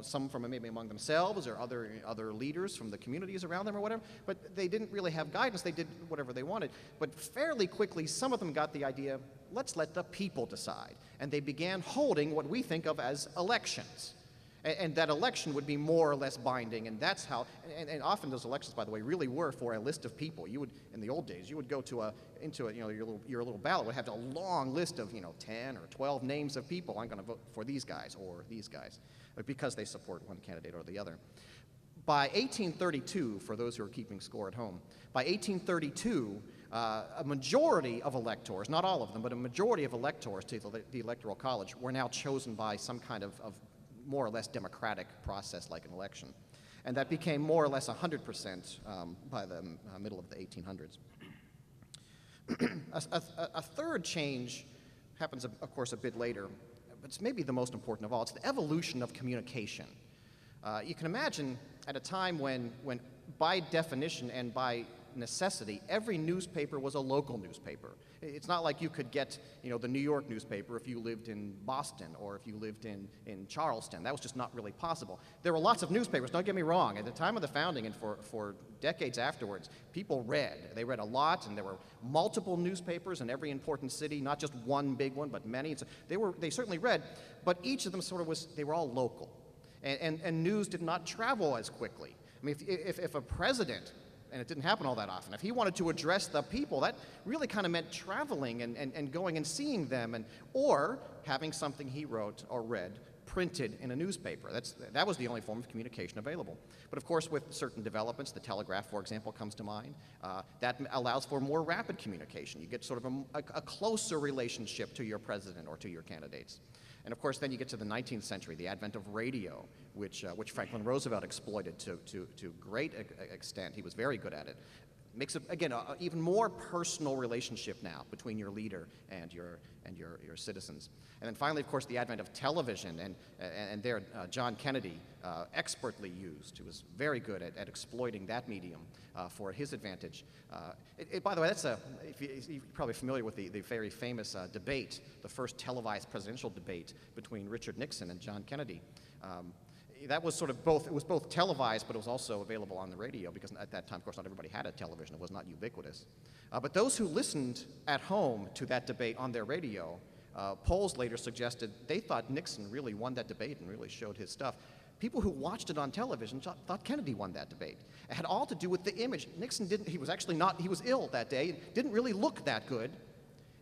some from maybe among themselves or other leaders from the communities around them or whatever, but they didn't really have guidance. They did whatever they wanted. But fairly quickly, some of them got the idea, let's let the people decide. And they began holding what we think of as elections. And that election would be more or less binding, and that's how, and often those elections, by the way, really were for a list of people. You would, in the old days, you would go to your little ballot would have a long list of, 10 or 12 names of people. I'm going to vote for these guys or these guys, because they support one candidate or the other. By 1832, for those who are keeping score at home, by 1832, a majority of electors, not all of them, but a majority of electors to the Electoral College were now chosen by some kind of more or less democratic process like an election. And that became more or less 100% by the middle of the 1800s. A third change happens, of course, a bit later, but it's maybe the most important of all. It's the evolution of communication. You can imagine at a time when by definition and by necessity, every newspaper was a local newspaper. It's not like you could get, the New York newspaper if you lived in Boston or if you lived in Charleston. That was just not really possible. There were lots of newspapers, don't get me wrong. At the time of the founding and for decades afterwards, people read. They read a lot, and there were multiple newspapers in every important city, not just one big one, but many. So they certainly read, but each of them they were all local. And news did not travel as quickly. I mean, if a president, and it didn't happen all that often, if he wanted to address the people, that really kind of meant traveling and going and seeing them, or having something he wrote or read printed in a newspaper. That was the only form of communication available. But of course, with certain developments, the telegraph, for example, comes to mind. That allows for more rapid communication. You get sort of a closer relationship to your president or to your candidates. And of course, then you get to the 19th century, the advent of radio, which Franklin Roosevelt exploited to great extent. He was very good at it. Makes it, again, an even more personal relationship now between your leader and your citizens. And then finally, of course, the advent of television, and there John Kennedy expertly used. He was very good at exploiting that medium for his advantage. By the way, you're probably familiar with the very famous debate, the first televised presidential debate between Richard Nixon and John Kennedy. That was sort of both, it was both televised, but it was also available on the radio, because at that time, of course, not everybody had a television. It was not ubiquitous. But those who listened at home to that debate on their radio, polls later suggested they thought Nixon really won that debate and really showed his stuff. People who watched it on television thought Kennedy won that debate. It had all to do with the image. Nixon he was ill that day, didn't really look that good.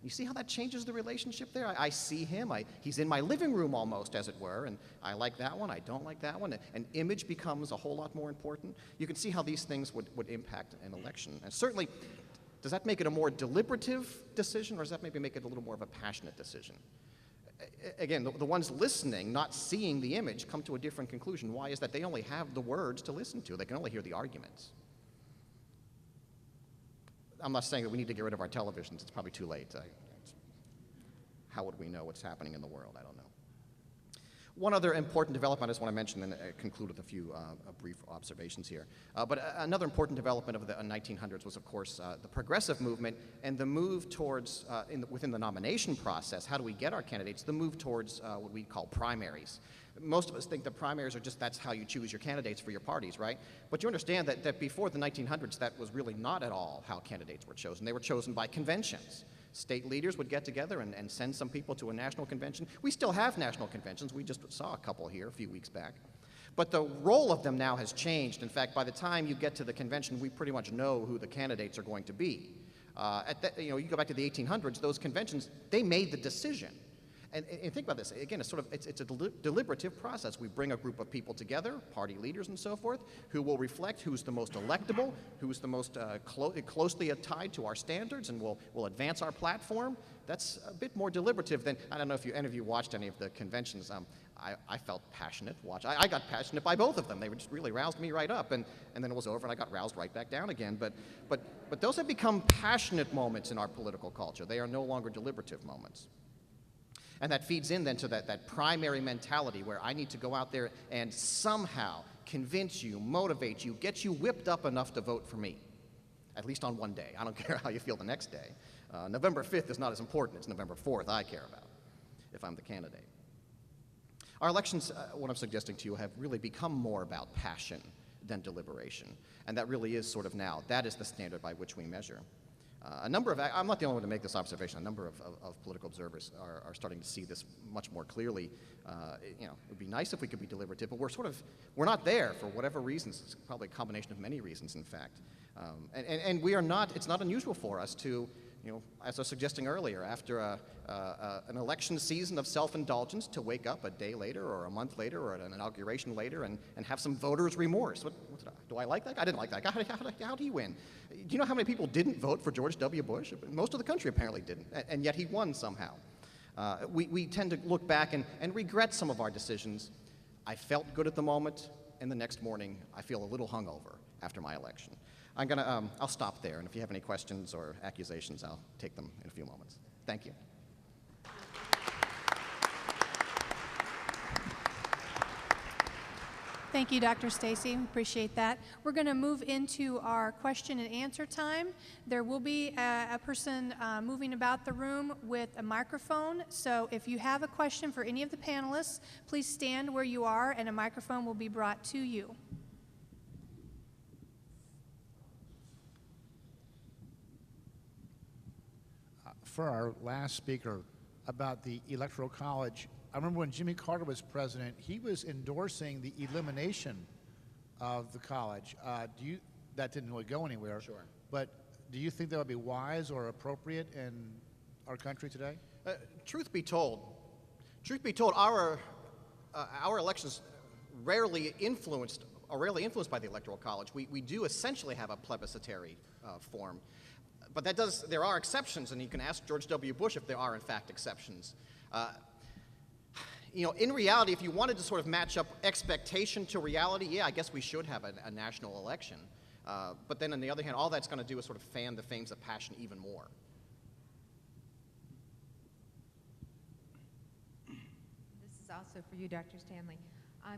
You see how that changes the relationship there? I see him, he's in my living room almost, as it were, and I like that one, I don't like that one, and image becomes a whole lot more important. You can see how these things would impact an election. And certainly, does that make it a more deliberative decision, or does that maybe make it a little more of a passionate decision? Again, the ones listening, not seeing the image, come to a different conclusion. Why is that? They only have the words to listen to. They can only hear the arguments. I'm not saying that we need to get rid of our televisions. It's probably too late. How would we know what's happening in the world? I don't know. One other important development I just want to mention, and conclude with a few brief observations here. Another important development of the 1900s was, of course, the progressive movement and the move towards, within the nomination process, how do we get our candidates, the move towards what we call primaries. Most of us think that primaries are just, that's how you choose your candidates for your parties, right? But you understand that before the 1900s, that was really not at all how candidates were chosen. They were chosen by conventions. State leaders would get together and send some people to a national convention. We still have national conventions. We just saw a couple here a few weeks back. But the role of them now has changed. In fact, by the time you get to the convention, we pretty much know who the candidates are going to be. You go back to the 1800s, those conventions, they made the decision. And think about this, again, it's a deliberative process. We bring a group of people together, party leaders and so forth, who will reflect who's the most electable, who's the most closely tied to our standards, and will advance our platform. That's a bit more deliberative than, I don't know if any of you watched any of the conventions. I felt passionate. I got passionate by both of them. They just really roused me right up, and then it was over, and I got roused right back down again. But those have become passionate moments in our political culture. They are no longer deliberative moments. And that feeds in then to that primary mentality where I need to go out there and somehow convince you, motivate you, get you whipped up enough to vote for me, at least on one day. I don't care how you feel the next day. November 5th is not as important. It's November 4th I care about if I'm the candidate. Our elections, what I'm suggesting to you, have really become more about passion than deliberation. And that really is sort of now, that is the standard by which we measure. I'm not the only one to make this observation. A number of political observers are starting to see this much more clearly. It would be nice if we could be deliberative, but we're not there for whatever reasons. It's probably a combination of many reasons, in fact. And we are not, it's not unusual for us to, as I was suggesting earlier, after an election season of self-indulgence, to wake up a day later or a month later or an inauguration later and have some voter's remorse. Do I like that guy? I didn't like that guy. How did he win? Do you know how many people didn't vote for George W. Bush? Most of the country apparently didn't, and yet he won somehow. We tend to look back and regret some of our decisions. I felt good at the moment, and the next morning I feel a little hungover after my election. I'll stop there, and if you have any questions or accusations, I'll take them in a few moments. Thank you. Thank you, Dr. Stacy. Appreciate that. We're going to move into our question and answer time. There will be a person moving about the room with a microphone. So if you have a question for any of the panelists, please stand where you are and a microphone will be brought to you. For our last speaker about the Electoral College, I remember when Jimmy Carter was president, he was endorsing the elimination of the college. That didn't really go anywhere. Sure. But do you think that would be wise or appropriate in our country today? Truth be told, our elections rarely influenced by the Electoral College. We do essentially have a plebiscitary form. But there are exceptions, and you can ask George W. Bush if there are, in fact, exceptions. In reality, if you wanted to sort of match up expectation to reality, yeah, I guess we should have a national election. But then on the other hand, all that's going to do is sort of fan the flames of passion even more. This is also for you, Dr. Stanley.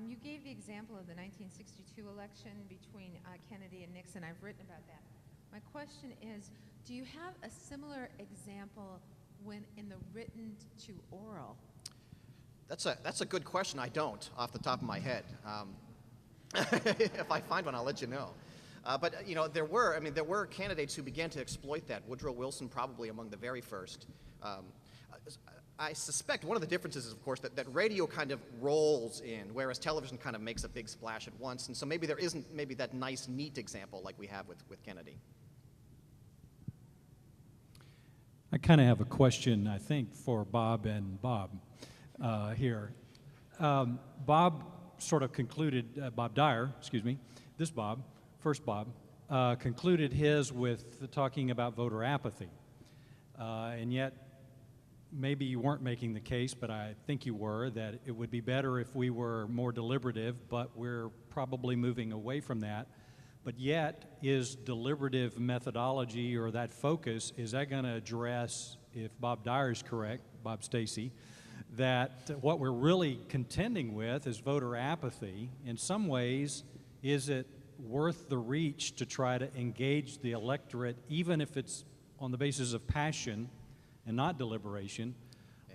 You gave the example of the 1962 election between Kennedy and Nixon. I've written about that. My question is, do you have a similar example when in the written to oral? That's a good question. I don't, off the top of my head. If I find one, I'll let you know. But there were candidates who began to exploit that. Woodrow Wilson probably among the very first. I suspect one of the differences is, of course, that radio kind of rolls in, whereas television kind of makes a big splash at once. And so maybe there isn't that nice, neat example like we have with Kennedy. I kind of have a question, I think, for Bob and Bob here. Bob sort of concluded, Bob Dyer, first Bob, concluded his with talking about voter apathy. And yet, maybe you weren't making the case, but I think you were, that it would be better if we were more deliberative, but we're probably moving away from that. But yet, is deliberative methodology or that focus, is that going to address, if Bob Dyer is correct, Bob Stacy, that what we're really contending with is voter apathy. In some ways, is it worth the reach to try to engage the electorate, even if it's on the basis of passion and not deliberation?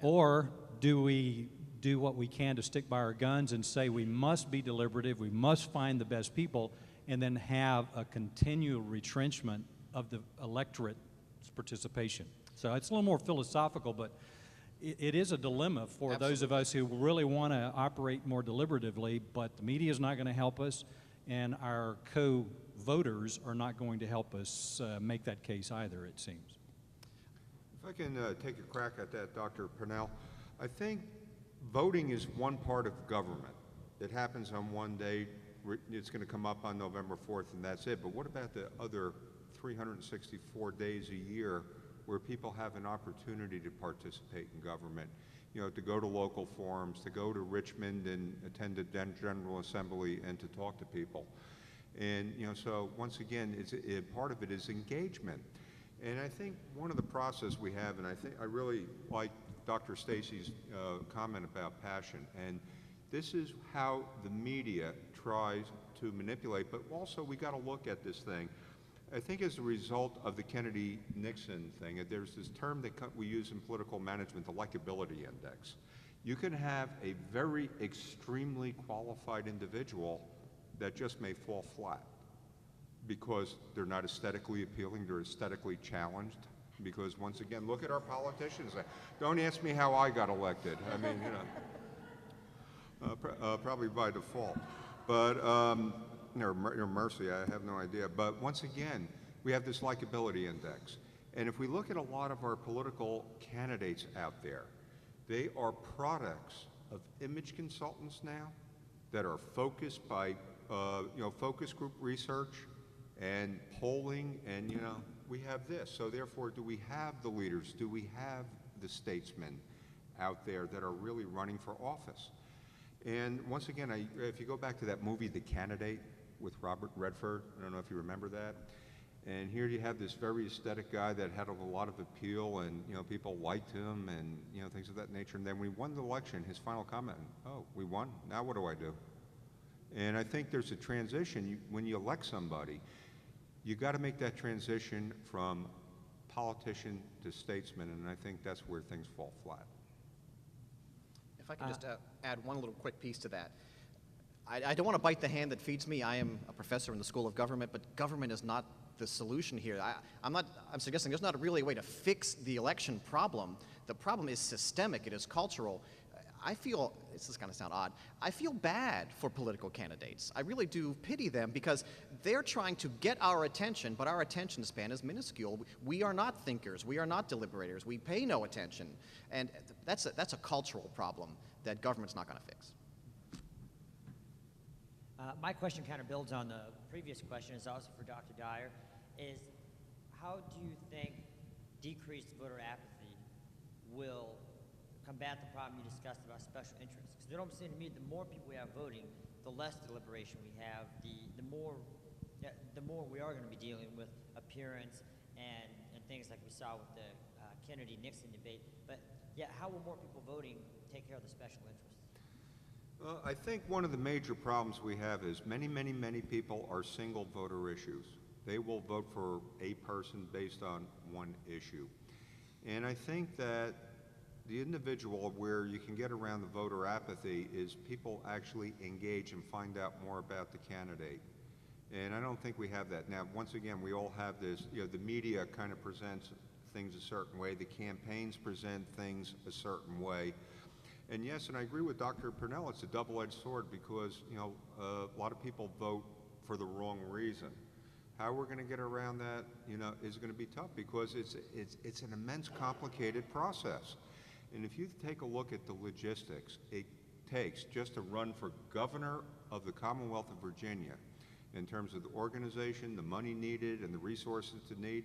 Or do we do what we can to stick by our guns and say we must be deliberative, we must find the best people, and then have a continual retrenchment of the electorate's participation? So it's a little more philosophical, but it is a dilemma for those of us who really want to operate more deliberatively, but the media is not going to help us, and our co-voters are not going to help us make that case either, it seems. If I can take a crack at that, Dr. Purnell, I think voting is one part of government. It happens on one day, it's going to come up on November 4th, and that's it. But what about the other 364 days a year where people have an opportunity to participate in government? You know, to go to local forums, to go to Richmond and attend the General Assembly and to talk to people. And, you know, so once again, part of it is engagement. And I think one of the process we have, and I really like Dr. Stacy's comment about passion, and this is how the media tries to manipulate, but also we got to look at this thing. I think as a result of the Kennedy-Nixon thing, there's this term that we use in political management, the likability index. You can have a very extremely qualified individual that just may fall flat because they're not aesthetically appealing, they're aesthetically challenged. Because once again, look at our politicians. Don't ask me how I got elected. I mean, you know, probably by default. But, or mercy, I have no idea. But once again, we have this likability index. And if we look at a lot of our political candidates out there, they are products of image consultants now that are focused by, you know, focus group research and polling, and, you know, we have this. So therefore, do we have the leaders? Do we have the statesmen out there that are really running for office? And once again, if you go back to that movie, The Candidate, with Robert Redford, I don't know if you remember that. And here you have this very aesthetic guy that had a lot of appeal, and, you know, people liked him, and, you know, things of that nature. And then we won the election. His final comment: "Oh, we won. Now what do I do?" And I think there's a transition. When you elect somebody, you got to make that transition from politician to statesman, and I think that's where things fall flat. If I could just add one little quick piece to that. I don't want to bite the hand that feeds me. I am a professor in the School of Government, but government is not the solution here. I'm suggesting there's not really a way to fix the election problem. The problem is systemic, it is cultural. I feel, this is going to sound odd, I feel bad for political candidates. I really do pity them because they're trying to get our attention, but our attention span is minuscule. We are not thinkers, we are not deliberators, we pay no attention. And that's a cultural problem that government's not going to fix. My question kind of builds on the previous question, is also for Dr. Dyer, is how do you think decreased voter apathy will combat the problem you discussed about special interests? Because it almost seems to me the more people we have voting, the less deliberation we have, the more we are going to be dealing with appearance and things like we saw with the Kennedy-Nixon debate. But yeah, how will more people voting take care of the special interests? Well, I think one of the major problems we have is many people are single voter issues. They will vote for a person based on one issue. And I think that the individual where you can get around the voter apathy is people actually engage and find out more about the candidate. And I don't think we have that. Now, once again, we all have this, you know, the media kind of presents things a certain way, the campaigns present things a certain way. And yes, and I agree with Dr. Purnell, it's a double-edged sword because, you know, a lot of people vote for the wrong reason. How we're going to get around that, you know, is going to be tough because it's an immense, complicated process. And if you take a look at the logistics it takes just to run for governor of the Commonwealth of Virginia in terms of the organization, the money needed, and the resources to need,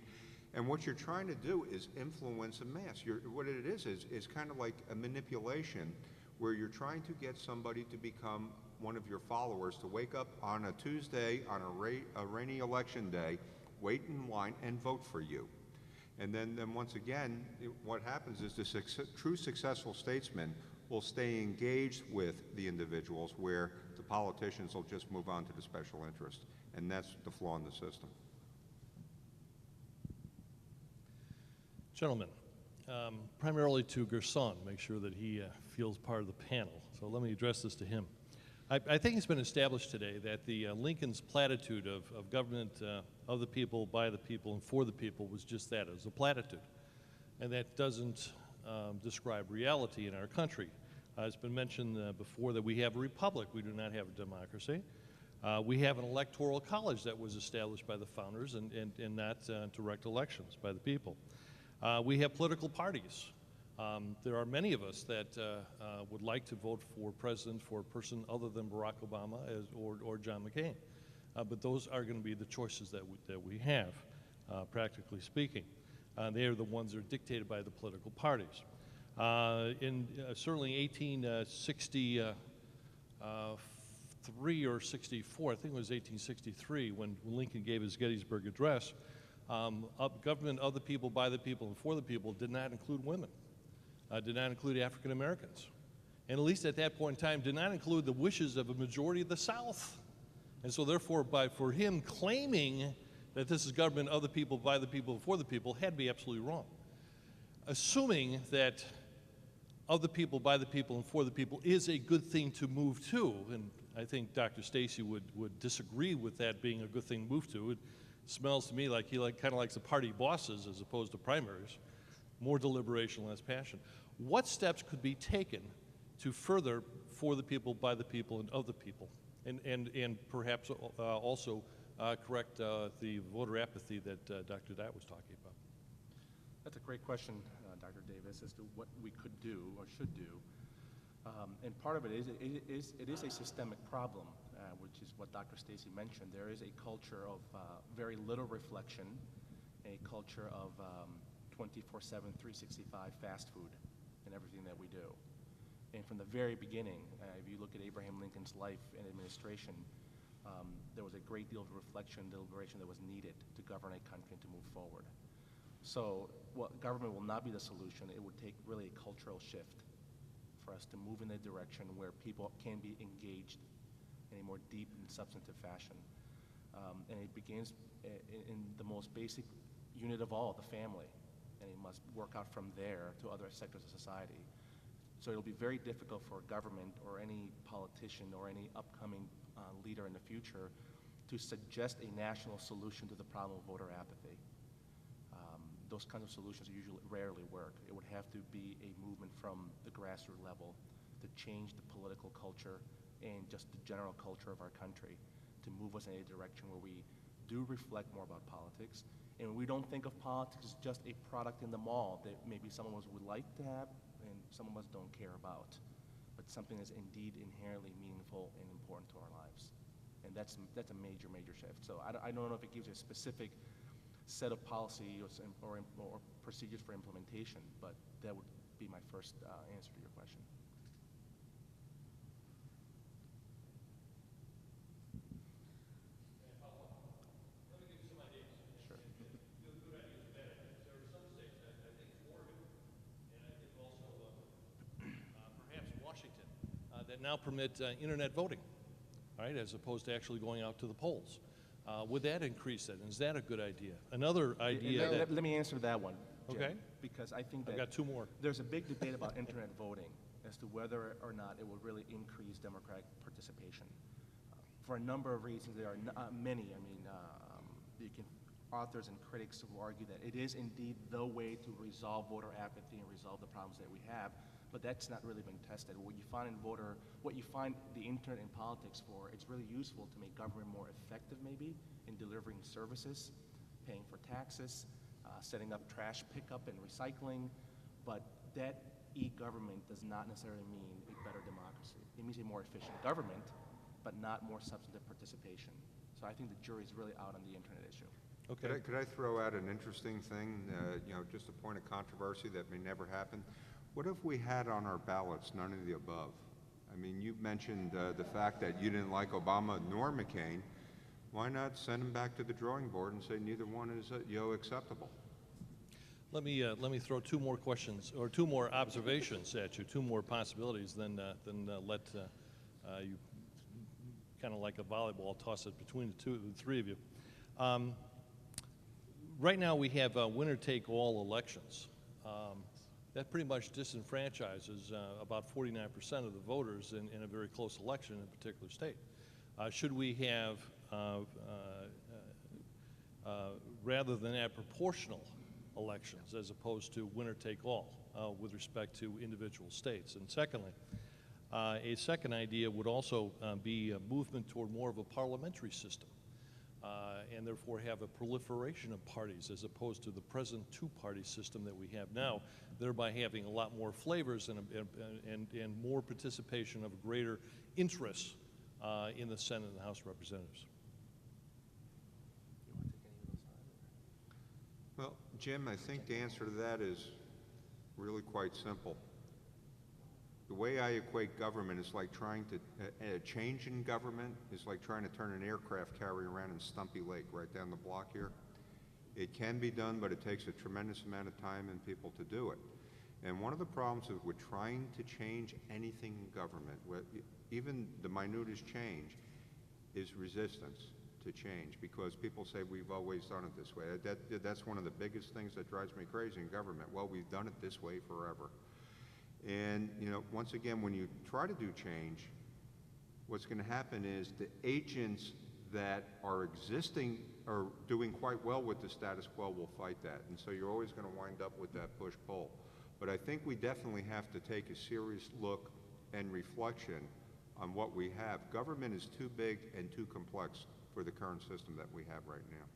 and what you're trying to do is influence a mass. What it is kind of like a manipulation where you're trying to get somebody to become one of your followers, to wake up on a Tuesday, on a rainy election day, wait in line and vote for you. And then once again, what happens is the true successful statesmen will stay engaged with the individuals, where the politicians will just move on to the special interest. And that's the flaw in the system. Gentlemen, primarily to Gerson, make sure that he feels part of the panel. So let me address this to him. I think it's been established today that the Lincoln's platitude of government of the people, by the people, and for the people was just that. It was a platitude. And that doesn't describe reality in our country. It's been mentioned before that we have a republic. We do not have a democracy. We have an electoral college that was established by the founders and not direct elections by the people. We have political parties. There are many of us that would like to vote for president for a person other than Barack Obama or John McCain. But those are going to be the choices that we have, practically speaking. They are the ones that are dictated by the political parties. Certainly 1863 or 64, I think it was 1863, when Lincoln gave his Gettysburg Address, government of the people, by the people, and for the people did not include women, did not include African Americans, and at least at that point in time did not include the wishes of a majority of the South. And so therefore, for him claiming that this is government of the people, by the people, and for the people had to be absolutely wrong. Assuming that of the people, by the people, and for the people is a good thing to move to, and I think Dr. Stacy would disagree with that being a good thing to move to. It smells to me like he kind of likes the party bosses as opposed to primaries. More deliberation, less passion. What steps could be taken to further for the people, by the people, and of the people? And perhaps also correct the voter apathy that Dr. Dye was talking about. That's a great question, Dr. Davis, as to what we could do or should do. And part of it is a systemic problem, which is what Dr. Stacy mentioned. There is a culture of very little reflection, a culture of 24/7, 365 fast food in everything that we do. And from the very beginning, if you look at Abraham Lincoln's life and administration, there was a great deal of reflection, deliberation that was needed to govern a country and to move forward. So government will not be the solution. It would take really a cultural shift for us to move in a direction where people can be engaged in a more deep and substantive fashion. And it begins in the most basic unit of all, the family. And it must work out from there to other sectors of society. So it'll be very difficult for government or any politician or any upcoming leader in the future to suggest a national solution to the problem of voter apathy. Those kinds of solutions usually rarely work. It would have to be a movement from the grassroots level to change the political culture and just the general culture of our country to move us in a direction where we do reflect more about politics, and we don't think of politics as just a product in the mall that maybe some of us would like to have and some of us don't care about, but something that's indeed inherently meaningful and important to our lives. And that's a major, major shift. So I don't know if it gives you a specific set of policy or procedures for implementation, but that would be my first answer to your question. Let me give you some ideas. Sure. Good ideas, bad ideas. There are some states, I think Oregon, and I think also perhaps Washington, that now permit internet voting, right, as opposed to actually going out to the polls. Would that increase that? Is that a good idea? Another idea let me answer that one, Jim, okay, because I think that I've got two more. There's a big debate about internet voting as to whether or not it will really increase democratic participation. For a number of reasons, there are many. I mean, authors and critics who argue that it is indeed the way to resolve voter apathy and resolve the problems that we have, but that's not really been tested. What you find the internet in politics for, it's really useful to make government more effective maybe in delivering services, paying for taxes, setting up trash pickup and recycling, but that e-government does not necessarily mean a better democracy. It means a more efficient government, but not more substantive participation. So I think the jury's really out on the internet issue. Okay. Could I throw out an interesting thing, just a point of controversy that may never happen? What if we had on our ballots none of the above? I mean, you mentioned the fact that you didn't like Obama nor McCain. Why not send them back to the drawing board and say neither one is acceptable? Let me throw two more questions or two more observations at you, two more possibilities, then let you kind of like a volleyball, toss it between the three of you. Right now we have winner-take-all elections. That pretty much disenfranchises about 49% of the voters in a very close election in a particular state. Should we have, rather than add proportional elections as opposed to winner-take-all with respect to individual states? And secondly, a second idea would also be a movement toward more of a parliamentary system, and therefore have a proliferation of parties as opposed to the present two-party system that we have now, thereby having a lot more flavors and more participation of greater interest in the Senate and the House of Representatives. Well, Jim, I think the answer to that is really quite simple. The way I equate government is like trying to, a change in government is like trying to turn an aircraft carrier around in Stumpy Lake right down the block here. It can be done, but it takes a tremendous amount of time and people to do it. And one of the problems with trying to change anything in government, even the minutest change, is resistance to change, because people say we've always done it this way. That's one of the biggest things that drives me crazy in government. Well, we've done it this way forever. And, you know, once again, when you try to do change, what's going to happen is the agents that are existing are doing quite well with the status quo will fight that. And so you're always going to wind up with that push-pull. But I think we definitely have to take a serious look and reflection on what we have. Government is too big and too complex for the current system that we have right now.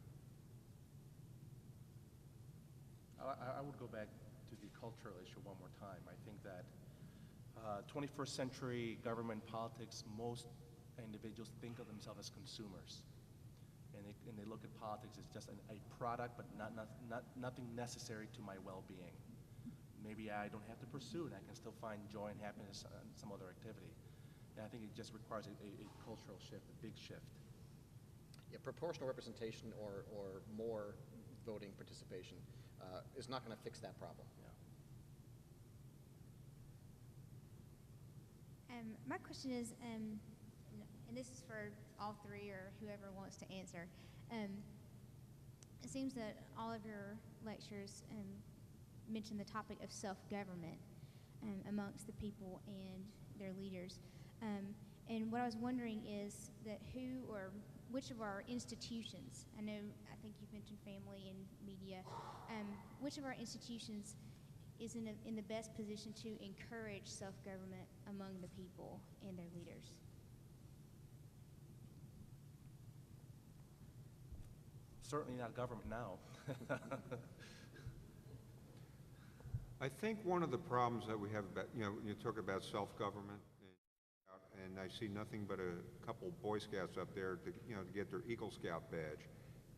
I would go back to the cultural issue one more time. I think that 21st century government politics, most individuals think of themselves as consumers. And they look at politics as just a product, but nothing necessary to my well-being. Maybe I don't have to pursue it. I can still find joy and happiness in some other activity. And I think it just requires a cultural shift, a big shift. Yeah, proportional representation or more voting participation is not going to fix that problem. Yeah. My question is, and this is for all three or whoever wants to answer. It seems that all of your lectures mention the topic of self-government amongst the people and their leaders. And what I was wondering is that who or which of our institutions, I think you've mentioned family and media, which of our institutions is in the best position to encourage self-government among the people and their leaders? Certainly not government now. I think one of the problems that we have about, you talk about self-government, and I see nothing but a couple Boy Scouts up there to get their Eagle Scout badge.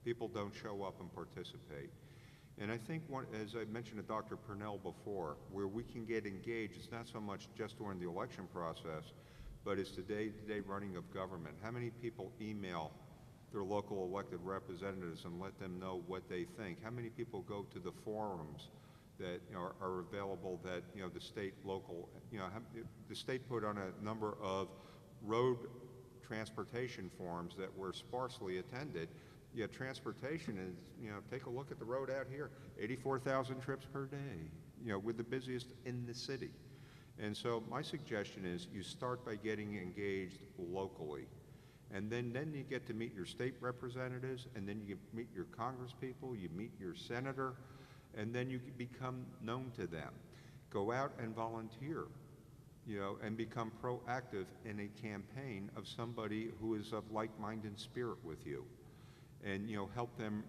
People don't show up and participate. And I think, as I mentioned to Dr. Purnell before, where we can get engaged, it's not so much just during the election process, but it's the day-to-day running of government. How many people email their local elected representatives and let them know what they think? How many people go to the forums that are available that the state, local, the state put on a number of road transportation forums that were sparsely attended. Yet transportation is, take a look at the road out here, 84,000 trips per day, we're the busiest in the city. And so my suggestion is you start by getting engaged locally. And then you get to meet your state representatives, and then you meet your congresspeople, you meet your senator, and then you become known to them. Go out and volunteer, and become proactive in a campaign of somebody who is of like-minded spirit with you. And help them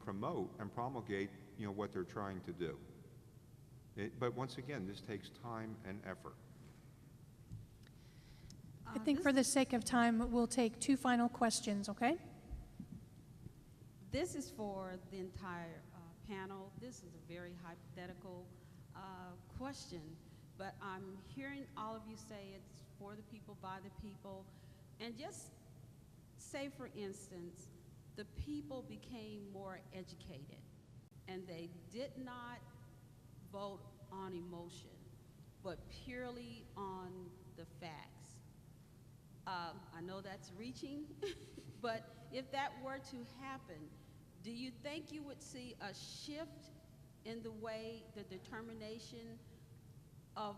promote and promulgate what they're trying to do. But once again, this takes time and effort. I think for the sake of time, we'll take two final questions, okay? This is for the entire panel. This is a very hypothetical question, but I'm hearing all of you say it's for the people, by the people, and just say, for instance, the people became more educated and they did not vote on emotion, but purely on the facts. I know that's reaching, but if that were to happen, do you think you would see a shift in the way the determination of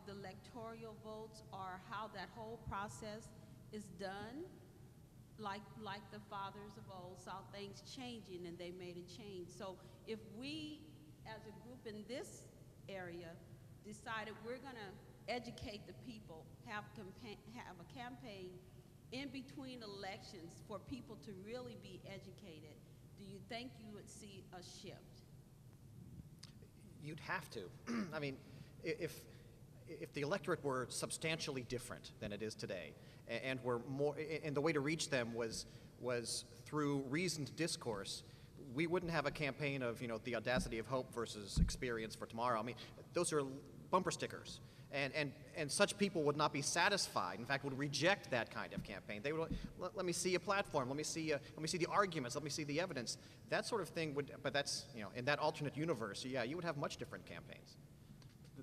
the electoral votes, or how that whole process is done? Like the fathers of old saw things changing and they made a change. So if we as a group in this area decided we're going to educate the people, have a campaign in between elections for people to really be educated, do you think you would see a shift? You'd have to. I mean, if the electorate were substantially different than it is today, and were more, and the way to reach them was through reasoned discourse, we wouldn't have a campaign of, you know, the audacity of hope versus experience for tomorrow. I mean, those are bumper stickers. And such people would not be satisfied. In fact, would reject that kind of campaign. They would, let me see a platform. Let me see the arguments. Let me see the evidence. That sort of thing would. But that's, you know, in that alternate universe, yeah, you would have much different campaigns.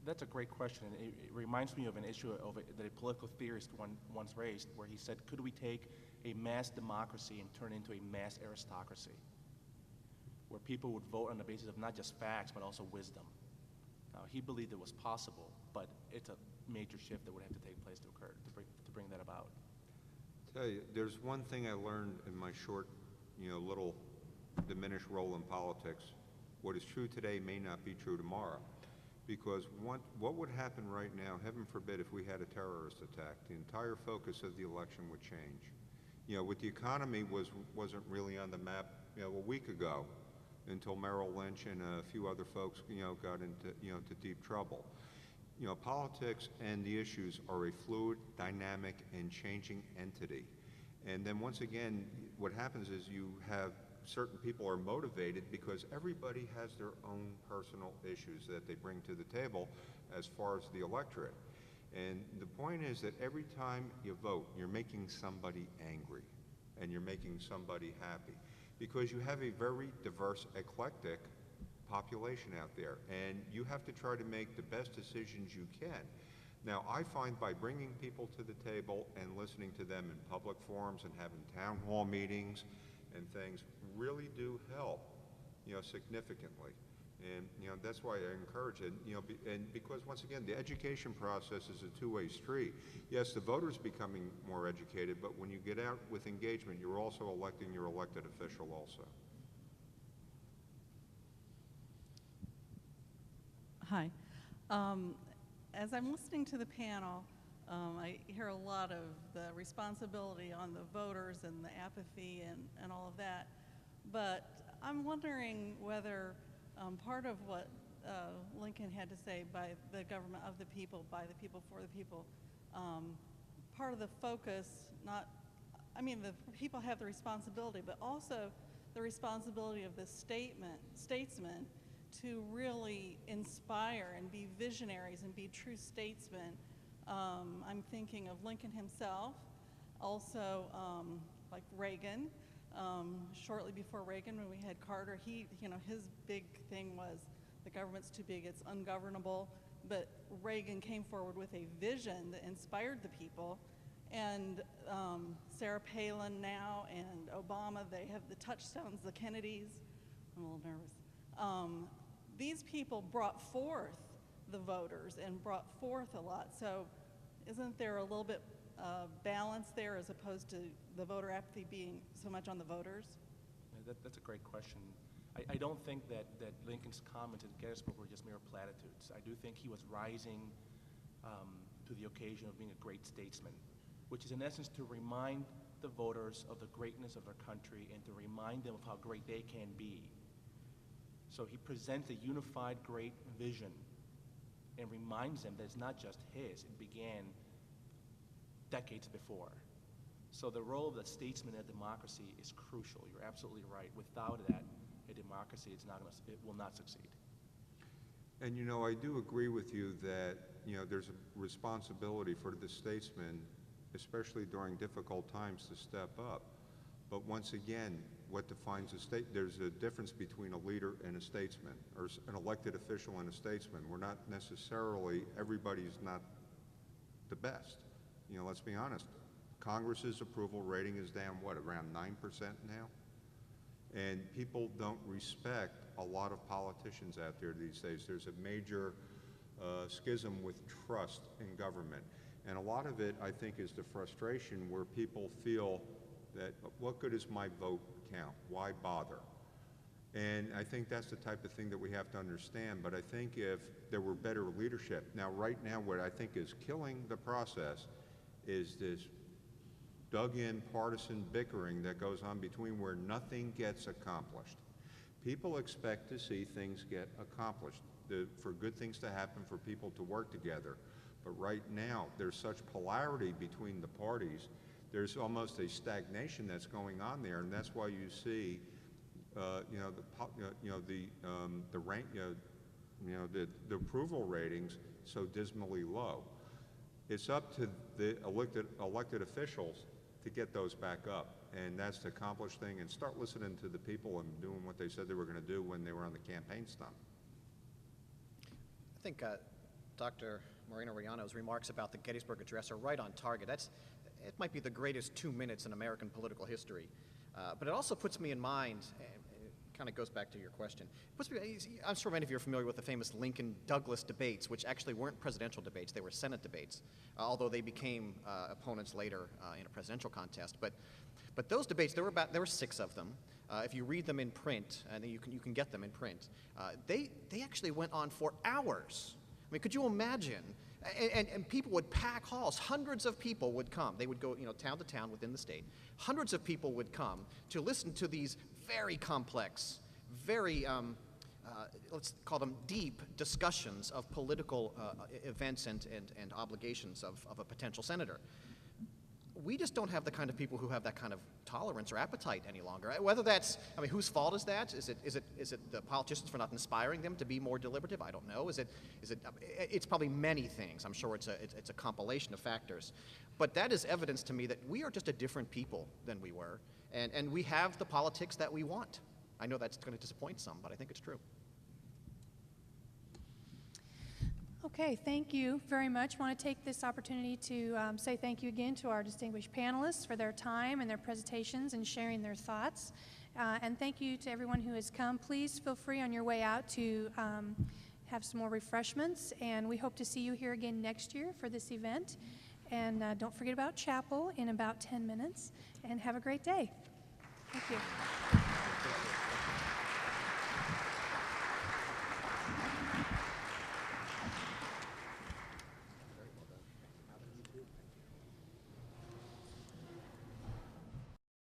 That's a great question. It reminds me of an issue that a political theorist once raised, where he said, could we take a mass democracy and turn it into a mass aristocracy, where people would vote on the basis of not just facts, but also wisdom? He believed it was possible, but it's a major shift that would have to take place to occur to bring that about. Tell you, there's one thing I learned in my short, little diminished role in politics. What is true today may not be true tomorrow, because what would happen right now, heaven forbid, if we had a terrorist attack, the entire focus of the election would change. With the economy wasn't really on the map, a week ago, until Merrill Lynch and a few other folks, got into, to deep trouble. Politics and the issues are a fluid, dynamic, and changing entity. And then once again, what happens is you have certain people are motivated because everybody has their own personal issues that they bring to the table as far as the electorate. And the point is that every time you vote, you're making somebody angry and you're making somebody happy, because you have a very diverse, eclectic population out there, and you have to try to make the best decisions you can. Now, I find by bringing people to the table and listening to them in public forums and having town hall meetings and things really do help, significantly. And, that's why I encourage it, and because once again, the education process is a two-way street. Yes, the voters becoming more educated, but when you get out with engagement, you're also electing your elected official also. Hi. As I'm listening to the panel, I hear a lot of the responsibility on the voters and the apathy and all of that. But I'm wondering whether part of what Lincoln had to say, by the government of the people, by the people, for the people, part of the focus, the people have the responsibility, but also the responsibility of the statesmen to really inspire and be visionaries and be true statesmen. I'm thinking of Lincoln himself, also like Reagan. Shortly before Reagan, when we had Carter, his big thing was the government's too big, it's ungovernable. But Reagan came forward with a vision that inspired the people. And Sarah Palin now and Obama, they have the touchstones, the Kennedys. I'm a little nervous. These people brought forth the voters and brought forth a lot. So isn't there a little bit balance there as opposed to the voter apathy being so much on the voters? Yeah, that's a great question. I don't think that Lincoln's comments at Gettysburg were just mere platitudes. I do think he was rising to the occasion of being a great statesman, which is in essence to remind the voters of the greatness of their country and to remind them of how great they can be. So he presents a unified great vision and reminds them that it's not just his, it began decades before. So the role of the statesman in a democracy is crucial. You're absolutely right. Without that, a democracy it will not succeed. And I do agree with you that there's a responsibility for the statesman, especially during difficult times, to step up. But once again, what defines a state. There's a difference between a leader and a statesman, or an elected official and a statesman. We're not necessarily, everybody's not the best. You know, let's be honest. Congress's approval rating is down, what, around 9% now? And people don't respect a lot of politicians out there these days. There's a major schism with trust in government. And a lot of it, I think, is the frustration where people feel that, what good is my vote count? Why bother? And I think that's the type of thing that we have to understand. But I think if there were better leadership, now right now what I think is killing the process is this dug-in partisan bickering that goes on between where nothing gets accomplished. People expect to see things get accomplished, for good things to happen, for people to work together. But right now, there's such polarity between the parties. There's almost a stagnation that's going on there, and that's why you see, the approval ratings so dismally low. It's up to the elected officials to get those back up, and that's the accomplished thing. And start listening to the people and doing what they said they were going to do when they were on the campaign stump. I think Dr. Moreno-Riano's remarks about the Gettysburg Address are right on target. It might be the greatest 2 minutes in American political history, but it also puts me in mind, kind of goes back to your question. I'm sure many of you are familiar with the famous Lincoln-Douglas debates, which actually weren't presidential debates, they were Senate debates, although they became opponents later in a presidential contest. But those debates, there were 6 of them. If you read them in print, and you can get them in print, they actually went on for hours. I mean, could you imagine? And people would pack halls. Hundreds of people would come. They would go, town to town within the state. Hundreds of people would come to listen to these very complex, very, let's call them deep discussions of political events and obligations of a potential senator. We just don't have the kind of people who have that kind of tolerance or appetite any longer. Whether that's, whose fault is that? Is it the politicians for not inspiring them to be more deliberative? I don't know. It's probably many things. I'm sure it's a compilation of factors. But that is evidence to me that we are just a different people than we were, and we have the politics that we want. I know that's going to disappoint some, but I think it's true. Okay, thank you very much. I want to take this opportunity to say thank you again to our distinguished panelists for their time and their presentations and sharing their thoughts. And thank you to everyone who has come. Please feel free on your way out to have some more refreshments, and we hope to see you here again next year for this event. And don't forget about chapel in about 10 minutes, and have a great day. Thank you.